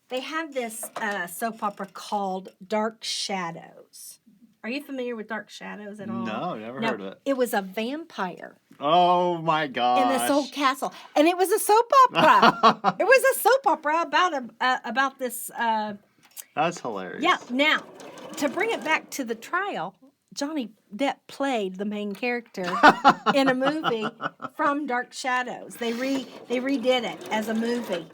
[SPEAKER 1] they had this soap opera called Dark Shadows. Are you familiar with Dark Shadows at all?
[SPEAKER 3] No, never heard of it.
[SPEAKER 1] It was a vampire.
[SPEAKER 3] Oh my gosh.
[SPEAKER 1] In this old castle. And it was a soap opera. It was a soap opera about this.
[SPEAKER 3] That's hilarious.
[SPEAKER 1] Yeah. Now, to bring it back to the trial, Johnny Depp played the main character in a movie from Dark Shadows. They redid it as a movie.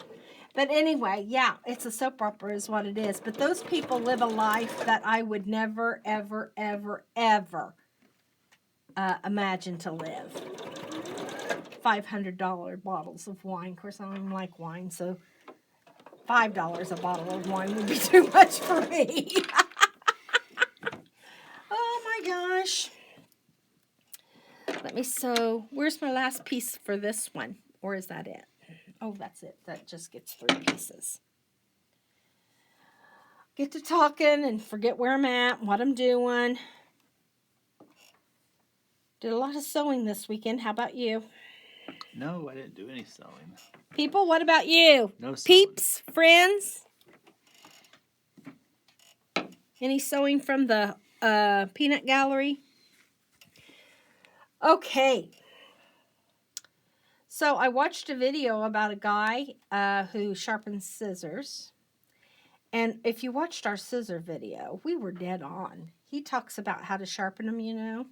[SPEAKER 1] But anyway, yeah, it's a soap opera is what it is. But those people live a life that I would never, ever, ever, ever imagine to live. $500 bottles of wine. Of course, I don't even like wine, so $5 a bottle of wine would be too much for me. Oh my gosh. Let me sew. Where's my last piece for this one? Or is that it? Oh, that's it. That just gets 3 pieces. Get to talking and forget where I'm at, what I'm doing. Did a lot of sewing this weekend. How about you?
[SPEAKER 3] No, I didn't do any sewing.
[SPEAKER 1] People, what about you?
[SPEAKER 3] No sewing.
[SPEAKER 1] Peeps, friends? Any sewing from the peanut gallery? Okay. So I watched a video about a guy who sharpens scissors. And if you watched our scissor video, we were dead on. He talks about how to sharpen them, you know.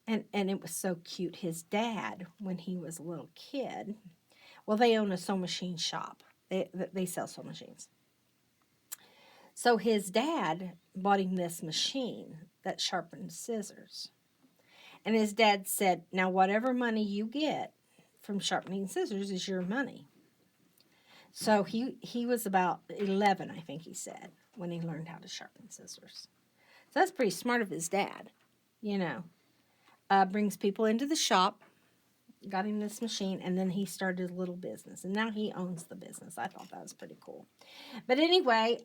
[SPEAKER 1] And it was so cute. His dad, when he was a little kid, well, they own a sewing machine shop. They sell sewing machines. So his dad bought him this machine that sharpened scissors. And his dad said, now whatever money you get from sharpening scissors is your money. So he was about 11, I think he said, when he learned how to sharpen scissors. So that's pretty smart of his dad, you know. Brings people into the shop, got him this machine, and then he started a little business. And now he owns the business. I thought that was pretty cool. But anyway,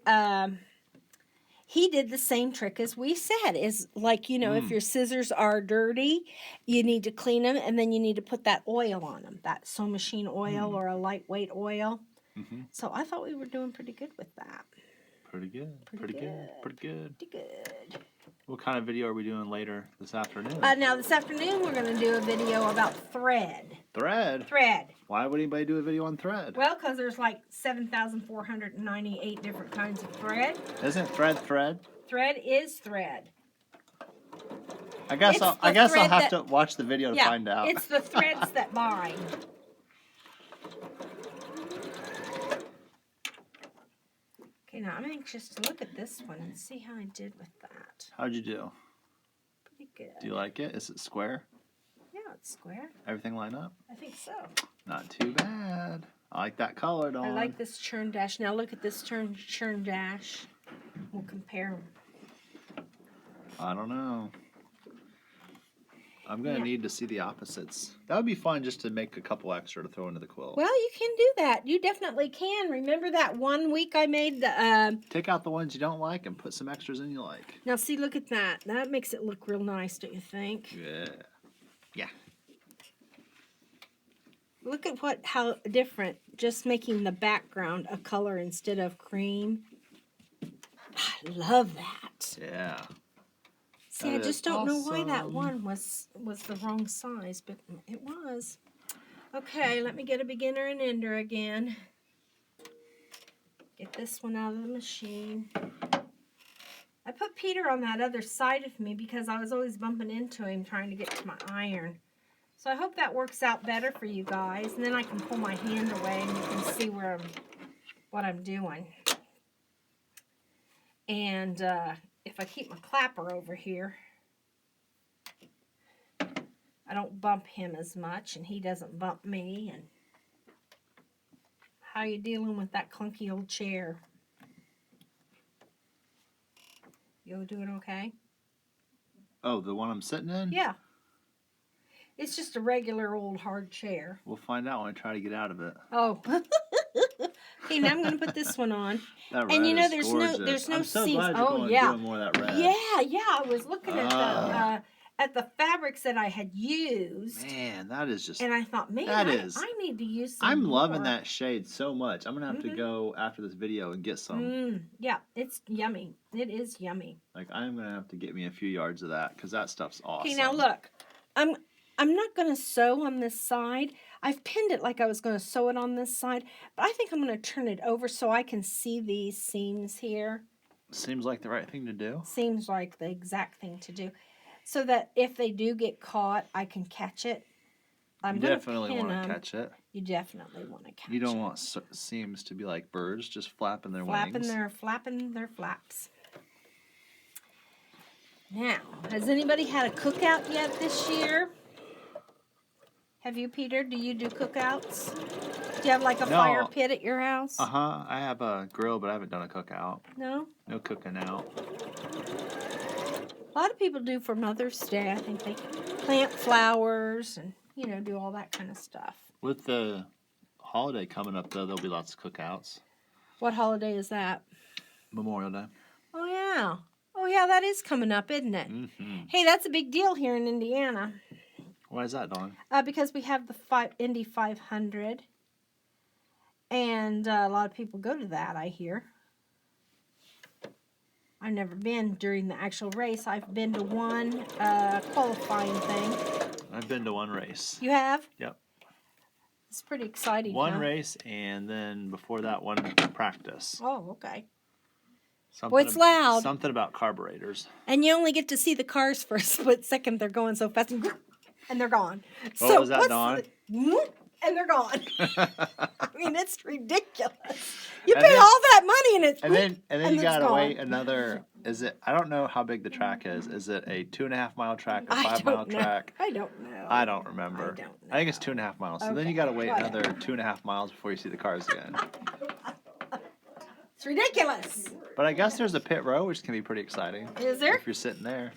[SPEAKER 1] he did the same trick as we said. Is like, you know, if your scissors are dirty, you need to clean them, and then you need to put that oil on them, that sewing machine oil or a lightweight oil. Mm-hmm. So I thought we were doing pretty good with that.
[SPEAKER 3] Pretty good. Pretty good.
[SPEAKER 1] Pretty good.
[SPEAKER 3] What kind of video are we doing later this afternoon?
[SPEAKER 1] Now this afternoon we're going to do a video about thread.
[SPEAKER 3] Thread?
[SPEAKER 1] Thread.
[SPEAKER 3] Why would anybody do a video on thread?
[SPEAKER 1] Well, because there's like 7,498 different kinds of thread.
[SPEAKER 3] Isn't thread?
[SPEAKER 1] Thread is thread.
[SPEAKER 3] I guess I'll have to watch the video to find out.
[SPEAKER 1] It's the threads that bind. Okay, now I'm anxious to look at this one and see how I did with that.
[SPEAKER 3] How'd you do?
[SPEAKER 1] Pretty good.
[SPEAKER 3] Do you like it? Is it square?
[SPEAKER 1] Yeah, it's square.
[SPEAKER 3] Everything line up?
[SPEAKER 1] I think so.
[SPEAKER 3] Not too bad. I like that color, Dawn.
[SPEAKER 1] I like this Churn Dash. Now look at this Churn Dash. We'll compare them.
[SPEAKER 3] I don't know. I'm going to need to see the opposites. That would be fun just to make a couple extra to throw into the quilt.
[SPEAKER 1] Well, you can do that. You definitely can. Remember that one week I made the...
[SPEAKER 3] Take out the ones you don't like and put some extras in you like.
[SPEAKER 1] Now, see, look at that. That makes it look real nice, don't you think?
[SPEAKER 3] Yeah. Yeah.
[SPEAKER 1] Look at how different, just making the background a color instead of cream. I love that.
[SPEAKER 3] Yeah.
[SPEAKER 1] See, I just don't know why that one was the wrong size, but it was. Okay, let me get a beginner and ender again. Get this one out of the machine. I put Peter on that other side of me because I was always bumping into him trying to get to my iron. So I hope that works out better for you guys, and then I can pull my hand away and you can see what I'm doing. And if I keep my clapper over here, I don't bump him as much, and he doesn't bump me. And how are you dealing with that clunky old chair? You doing okay?
[SPEAKER 3] Oh, the one I'm sitting in?
[SPEAKER 1] Yeah. It's just a regular old hard chair.
[SPEAKER 3] We'll find out when I try to get out of it.
[SPEAKER 1] Oh. Okay, now I'm going to put this one on.
[SPEAKER 3] That red
[SPEAKER 1] and you know,
[SPEAKER 3] is
[SPEAKER 1] there's
[SPEAKER 3] gorgeous.
[SPEAKER 1] no
[SPEAKER 3] I'm so
[SPEAKER 1] seams.
[SPEAKER 3] glad you're doing more of that red.
[SPEAKER 1] Yeah. I was looking at the fabrics that I had used.
[SPEAKER 3] Man, that is just.
[SPEAKER 1] And I thought, man, I need to use some
[SPEAKER 3] I'm
[SPEAKER 1] more.
[SPEAKER 3] loving that shade so much. I'm gonna have to go after this video and get some.
[SPEAKER 1] Yeah, it's yummy. It is yummy.
[SPEAKER 3] Like I'm gonna have to get me a few yards of that because that stuff's awesome.
[SPEAKER 1] Okay, now look, I'm not gonna sew on this side. I've pinned it like I was going to sew it on this side, but I think I'm going to turn it over so I can see these seams here.
[SPEAKER 3] Seems like the right thing to do.
[SPEAKER 1] Seems like the exact thing to do. So that if they do get caught, I can catch it.
[SPEAKER 3] You definitely want to catch it.
[SPEAKER 1] You definitely want to catch it.
[SPEAKER 3] You don't want seams to be like birds just flapping their wings.
[SPEAKER 1] Flapping their flaps. Now, has anybody had a cookout yet this year? Have you, Peter? Do you do cookouts? Do you have like a fire pit at your house?
[SPEAKER 3] Uh-huh. I have a grill, but I haven't done a cookout.
[SPEAKER 1] No?
[SPEAKER 3] No cooking out.
[SPEAKER 1] A lot of people do for Mother's Day. I think they plant flowers and, do all that kind of stuff.
[SPEAKER 3] With the holiday coming up, though. There'll be lots of cookouts.
[SPEAKER 1] What holiday is that?
[SPEAKER 3] Memorial Day.
[SPEAKER 1] Oh, yeah. Oh, yeah, that is coming up, isn't it?
[SPEAKER 3] Mm-hmm.
[SPEAKER 1] Hey, that's a big deal here in Indiana.
[SPEAKER 3] Why is that, Dawn?
[SPEAKER 1] Because we have the Indy 500. And a lot of people go to that, I hear. I've never been during the actual race. I've been to one qualifying thing.
[SPEAKER 3] I've been to one race.
[SPEAKER 1] You have?
[SPEAKER 3] Yep.
[SPEAKER 1] It's pretty exciting.
[SPEAKER 3] One
[SPEAKER 1] huh?
[SPEAKER 3] race, and then before that, one practice.
[SPEAKER 1] Oh, okay.
[SPEAKER 3] Something
[SPEAKER 1] Well, it's loud.
[SPEAKER 3] Something about carburetors.
[SPEAKER 1] And you only get to see the cars for a split second. They're going so fast, and they're gone.
[SPEAKER 3] What was that, Dawn?
[SPEAKER 1] And they're gone. I mean, it's ridiculous. You
[SPEAKER 3] And
[SPEAKER 1] pay
[SPEAKER 3] then-
[SPEAKER 1] all that money, and it's
[SPEAKER 3] And then
[SPEAKER 1] and
[SPEAKER 3] you
[SPEAKER 1] it's
[SPEAKER 3] gotta
[SPEAKER 1] gone.
[SPEAKER 3] wait another. Is it? I don't know how big the track is. Is it a 2.5 mile track, a 5 mile track?
[SPEAKER 1] I don't know.
[SPEAKER 3] I don't remember.
[SPEAKER 1] I don't
[SPEAKER 3] I think it's 2.5 miles. So then
[SPEAKER 1] Okay,
[SPEAKER 3] you gotta wait
[SPEAKER 1] whatever.
[SPEAKER 3] another 2.5 miles before you see the cars again.
[SPEAKER 1] It's ridiculous.
[SPEAKER 3] But I guess there's a pit row, which can be pretty exciting.
[SPEAKER 1] Is there?
[SPEAKER 3] If you're sitting there.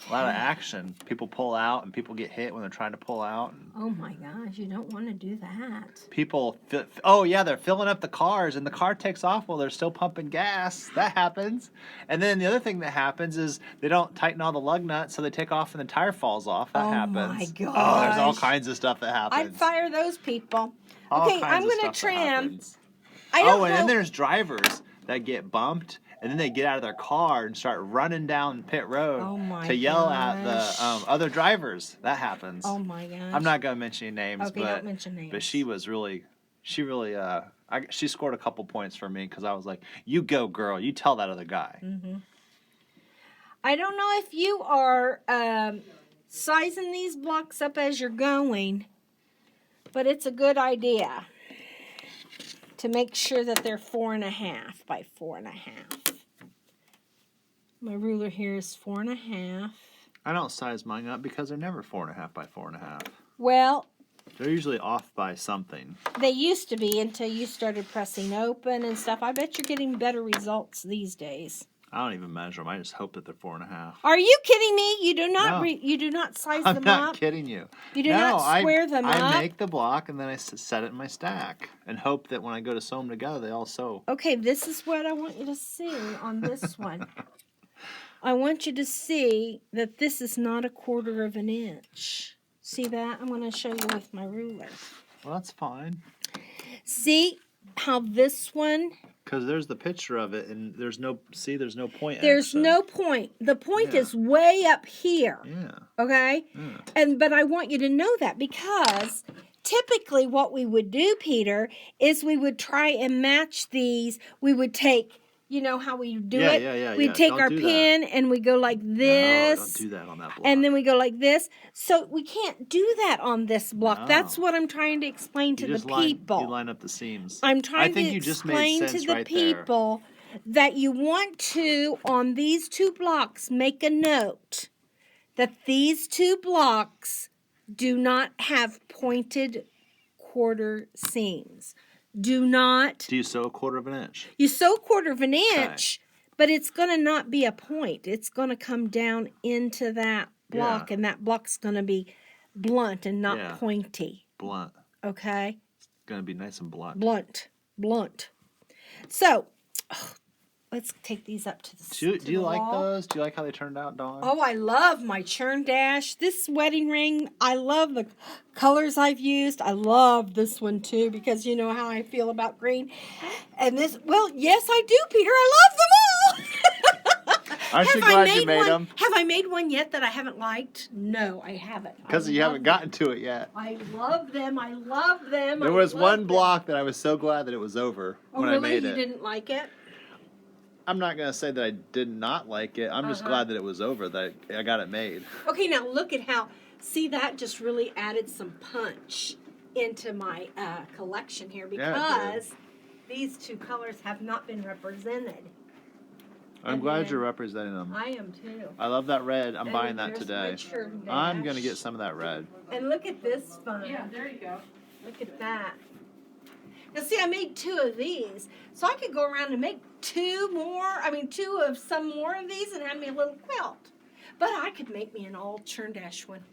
[SPEAKER 3] A lot of action. People pull out, and people get hit when they're trying to pull out. And
[SPEAKER 1] Oh my gosh, you don't want to do that.
[SPEAKER 3] people, they're filling up the cars, and the car takes off while they're still pumping gas. That happens. And then the other thing that happens is they don't tighten all the lug nuts, so they take off and the tire falls off. That
[SPEAKER 1] Oh
[SPEAKER 3] happens.
[SPEAKER 1] my
[SPEAKER 3] Oh, there's all
[SPEAKER 1] gosh.
[SPEAKER 3] kinds of stuff that happens.
[SPEAKER 1] I'd fire those people.
[SPEAKER 3] All
[SPEAKER 1] Okay,
[SPEAKER 3] kinds
[SPEAKER 1] I'm
[SPEAKER 3] of
[SPEAKER 1] going to
[SPEAKER 3] stuff that
[SPEAKER 1] trim.
[SPEAKER 3] happens.
[SPEAKER 1] I don't
[SPEAKER 3] And
[SPEAKER 1] know.
[SPEAKER 3] then there's drivers that get bumped, and then they get out of their car and start running down pit road
[SPEAKER 1] Oh my
[SPEAKER 3] to yell at
[SPEAKER 1] gosh.
[SPEAKER 3] the other drivers. That happens.
[SPEAKER 1] Oh my gosh.
[SPEAKER 3] I'm not gonna mention any names,
[SPEAKER 1] Okay,
[SPEAKER 3] but
[SPEAKER 1] don't mention names.
[SPEAKER 3] but she really she scored a couple points for me because I was like, "You go, girl. You tell that other guy."
[SPEAKER 1] Mm-hmm. I don't know if you are sizing these blocks up as you're going, but it's a good idea to make sure that they're 4.5 by 4.5. My ruler here is 4.5.
[SPEAKER 3] I don't size mine up because they're never 4.5 by 4.5.
[SPEAKER 1] Well,
[SPEAKER 3] They're usually off by something.
[SPEAKER 1] they used to be until you started pressing open and stuff. I bet you're getting better results these days.
[SPEAKER 3] I don't even measure them. I just hope that they're 4.5.
[SPEAKER 1] Are you kidding me? You do not.
[SPEAKER 3] No.
[SPEAKER 1] You do not size
[SPEAKER 3] I'm
[SPEAKER 1] them
[SPEAKER 3] not
[SPEAKER 1] up.
[SPEAKER 3] kidding you.
[SPEAKER 1] You do
[SPEAKER 3] No,
[SPEAKER 1] not square them up.
[SPEAKER 3] I make the block and then I set it in my stack and hope that when I go to sew them together, they all sew.
[SPEAKER 1] Okay, this is what I want you to see on this one. I want you to see that this is not 1/4 of an inch. See that? I'm going to show you with my ruler.
[SPEAKER 3] Well, that's fine.
[SPEAKER 1] See how this one,
[SPEAKER 3] Because there's the picture of it and there's no point.
[SPEAKER 1] there's
[SPEAKER 3] action.
[SPEAKER 1] no point. The point
[SPEAKER 3] Yeah.
[SPEAKER 1] is way up here.
[SPEAKER 3] Yeah.
[SPEAKER 1] Okay?
[SPEAKER 3] Yeah.
[SPEAKER 1] But I want you to know that because typically what we would do, Peter, is we would try and match these. We would take, you know how we do
[SPEAKER 3] Yeah,
[SPEAKER 1] it?
[SPEAKER 3] yeah.
[SPEAKER 1] We'd take
[SPEAKER 3] Don't
[SPEAKER 1] our
[SPEAKER 3] do that.
[SPEAKER 1] pin and we go like
[SPEAKER 3] No,
[SPEAKER 1] this.
[SPEAKER 3] don't do that on that block.
[SPEAKER 1] And then we go like this. So we can't do that on this block.
[SPEAKER 3] No.
[SPEAKER 1] That's what I'm trying to explain to
[SPEAKER 3] you
[SPEAKER 1] the
[SPEAKER 3] just line,
[SPEAKER 1] people.
[SPEAKER 3] You line up the seams.
[SPEAKER 1] I'm trying
[SPEAKER 3] I think
[SPEAKER 1] to
[SPEAKER 3] you just
[SPEAKER 1] explain
[SPEAKER 3] made
[SPEAKER 1] to
[SPEAKER 3] sense
[SPEAKER 1] the
[SPEAKER 3] right there.
[SPEAKER 1] people that you want to, on these 2 blocks, make a note that these 2 blocks do not have pointed 1/4 seams. Do not.
[SPEAKER 3] Do you sew 1/4 of an inch?
[SPEAKER 1] You sew 1/4 of an inch, but it's going to not be a point. It's going to come down into that block,
[SPEAKER 3] Yeah.
[SPEAKER 1] and that block's going to be blunt and not
[SPEAKER 3] Yeah.
[SPEAKER 1] pointy.
[SPEAKER 3] Blunt.
[SPEAKER 1] Okay?
[SPEAKER 3] It's gonna be nice and blunt.
[SPEAKER 1] Blunt. So, let's take these up to the
[SPEAKER 3] Do you like those? Do you like how they turned out, Dawn?
[SPEAKER 1] Oh, I love my Churn Dash. This wedding ring, I love the colors I've used. I love this one too because you know how I feel about green. And this, well, yes, I do, Peter. I love them all.
[SPEAKER 3] Aren't you
[SPEAKER 1] Have I
[SPEAKER 3] glad you
[SPEAKER 1] made
[SPEAKER 3] made
[SPEAKER 1] one?
[SPEAKER 3] them?
[SPEAKER 1] Have I made one yet that I haven't liked? No, I haven't.
[SPEAKER 3] Because
[SPEAKER 1] I
[SPEAKER 3] you
[SPEAKER 1] love
[SPEAKER 3] haven't gotten to it yet.
[SPEAKER 1] I love them. I love them.
[SPEAKER 3] There
[SPEAKER 1] I
[SPEAKER 3] was
[SPEAKER 1] love
[SPEAKER 3] one
[SPEAKER 1] them.
[SPEAKER 3] block that I was so glad that it was over
[SPEAKER 1] Oh,
[SPEAKER 3] when
[SPEAKER 1] really?
[SPEAKER 3] I made
[SPEAKER 1] You
[SPEAKER 3] it.
[SPEAKER 1] didn't like it?
[SPEAKER 3] I'm not gonna say that I did not like it. I'm just
[SPEAKER 1] Uh-huh.
[SPEAKER 3] glad that it was over. That I got it made.
[SPEAKER 1] Okay, now look at how, see that just really added some punch into my collection here
[SPEAKER 3] Yeah, it
[SPEAKER 1] because these 2 colors have not been represented.
[SPEAKER 3] I'm
[SPEAKER 1] And
[SPEAKER 3] glad
[SPEAKER 1] then-
[SPEAKER 3] you're representing them.
[SPEAKER 1] I am too.
[SPEAKER 3] I love that red. I'm
[SPEAKER 1] And
[SPEAKER 3] buying that
[SPEAKER 1] there's
[SPEAKER 3] today.
[SPEAKER 1] my Churn
[SPEAKER 3] I'm
[SPEAKER 1] Dash.
[SPEAKER 3] gonna get some of that red.
[SPEAKER 1] And look at this fun.
[SPEAKER 2] Yeah, there you go.
[SPEAKER 1] Look at that. Now see, I made 2 of these. So I could go around and make 2 of some more of these and have me a little quilt. But I could make me an all Churn Dash one.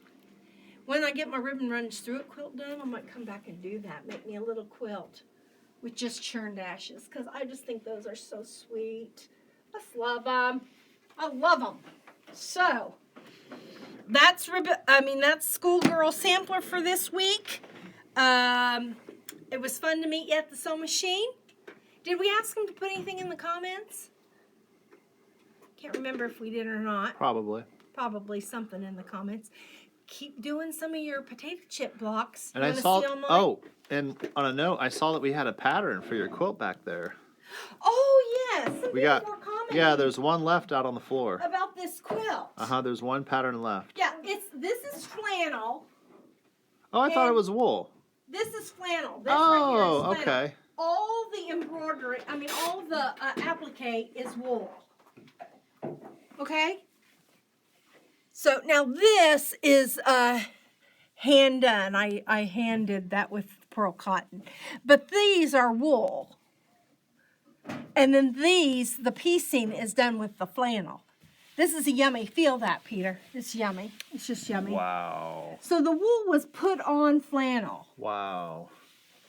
[SPEAKER 1] When I get my ribbon runs through it quilt done, I might come back and do that. Make me a little quilt with just churn dashes, because I just think those are so sweet. I just love them. I love them. So that's Schoolgirl Sampler for this week. It was fun to meet you at the sewing machine. Did we ask them to put anything in the comments? Can't remember if we did or not. Probably something in the comments. Keep doing some of your potato chip blocks.
[SPEAKER 3] And I saw, and on a note, I saw that we had a pattern for your quilt back there.
[SPEAKER 1] Oh, yes. Some people were commenting.
[SPEAKER 3] Yeah, there's one left out on the floor.
[SPEAKER 1] About this quilt.
[SPEAKER 3] There's one pattern left.
[SPEAKER 1] Yeah, this is flannel.
[SPEAKER 3] Oh, I thought it was wool.
[SPEAKER 1] This is flannel. This right here is flannel.
[SPEAKER 3] Okay.
[SPEAKER 1] All the embroidery, all the applique is wool. Okay? So now this is hand done. I hand did that with pearl cotton. But these are wool. And then these, the piecing is done with the flannel. This is a yummy. Feel that, Peter. It's yummy. It's just yummy.
[SPEAKER 3] Wow.
[SPEAKER 1] So the wool was put on flannel.
[SPEAKER 3] Wow.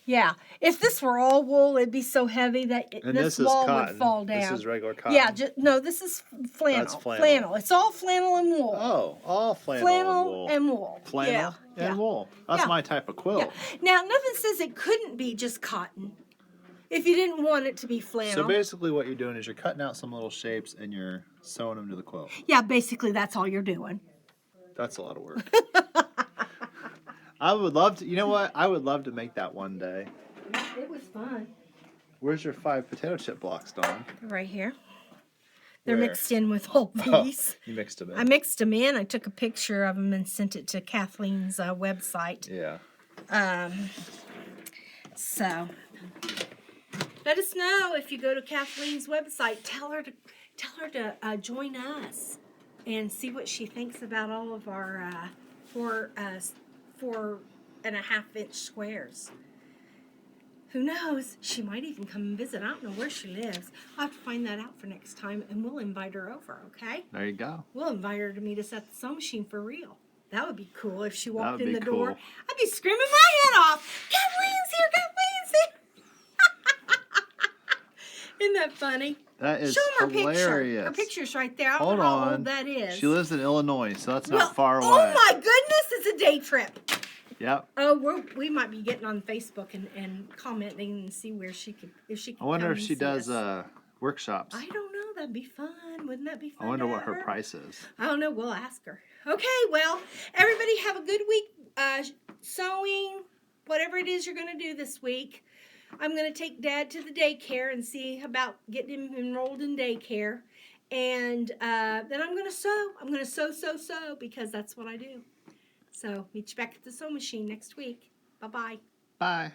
[SPEAKER 1] Yeah. If this were all wool, it'd be so heavy that this wall would fall down.
[SPEAKER 3] This is regular cotton.
[SPEAKER 1] Yeah. No, this is flannel.
[SPEAKER 3] That's flannel.
[SPEAKER 1] It's all flannel and wool.
[SPEAKER 3] Oh, all flannel
[SPEAKER 1] and wool.
[SPEAKER 3] Flannel and wool. That's my type of quilt.
[SPEAKER 1] Yeah. Now, nothing says it couldn't be just cotton if you didn't want it to be flannel.
[SPEAKER 3] So basically what you're doing is you're cutting out some little shapes and you're sewing them to the quilt.
[SPEAKER 1] Yeah, basically that's all you're doing.
[SPEAKER 3] That's a lot of work. I would love to, you know what? I would love to make that one day.
[SPEAKER 1] It was fun.
[SPEAKER 3] Where's your 5 potato chip blocks, Dawn?
[SPEAKER 1] Right here. They're
[SPEAKER 3] Where?
[SPEAKER 1] mixed in with all these.
[SPEAKER 3] You mixed them in.
[SPEAKER 1] I mixed them in. I took a picture of them and sent it to Kathleen's website.
[SPEAKER 3] Yeah.
[SPEAKER 1] So let us know if you go to Kathleen's website. Tell her to join us and see what she thinks about all of our 4.5-inch squares. Who knows? She might even come and visit. I don't know where she lives. I'll have to find that out for next time, and we'll invite her over, okay?
[SPEAKER 3] There you go.
[SPEAKER 1] We'll invite her to meet us at the sewing machine for real. That would be cool if she walked in the
[SPEAKER 3] cool.
[SPEAKER 1] door. I'd be screaming my head off. Kathleen's here! Kathleen! Isn't that funny?
[SPEAKER 3] That is
[SPEAKER 1] Show them her
[SPEAKER 3] hilarious.
[SPEAKER 1] picture. Her picture's right there. I don't
[SPEAKER 3] Hold
[SPEAKER 1] know how
[SPEAKER 3] on.
[SPEAKER 1] old that is.
[SPEAKER 3] She lives in Illinois, so that's not far away.
[SPEAKER 1] Oh my goodness, it's a day trip.
[SPEAKER 3] Yep.
[SPEAKER 1] Oh, we might be getting on Facebook and commenting and see where she could, if she could.
[SPEAKER 3] I wonder
[SPEAKER 1] come
[SPEAKER 3] if
[SPEAKER 1] and
[SPEAKER 3] she
[SPEAKER 1] see
[SPEAKER 3] does
[SPEAKER 1] us.
[SPEAKER 3] workshops.
[SPEAKER 1] I don't know. That'd be fun. Wouldn't that be fun?
[SPEAKER 3] I wonder
[SPEAKER 1] to
[SPEAKER 3] what
[SPEAKER 1] have
[SPEAKER 3] her price is.
[SPEAKER 1] I don't know. We'll ask her. Okay. Well, everybody have a good week sewing, whatever it is you're going to do this week. I'm going to take Dad to the daycare and see about getting him enrolled in daycare. And then I'm going to sew. I'm going to sew because that's what I do. So meet you back at the sewing machine next week. Bye-bye.
[SPEAKER 3] Bye.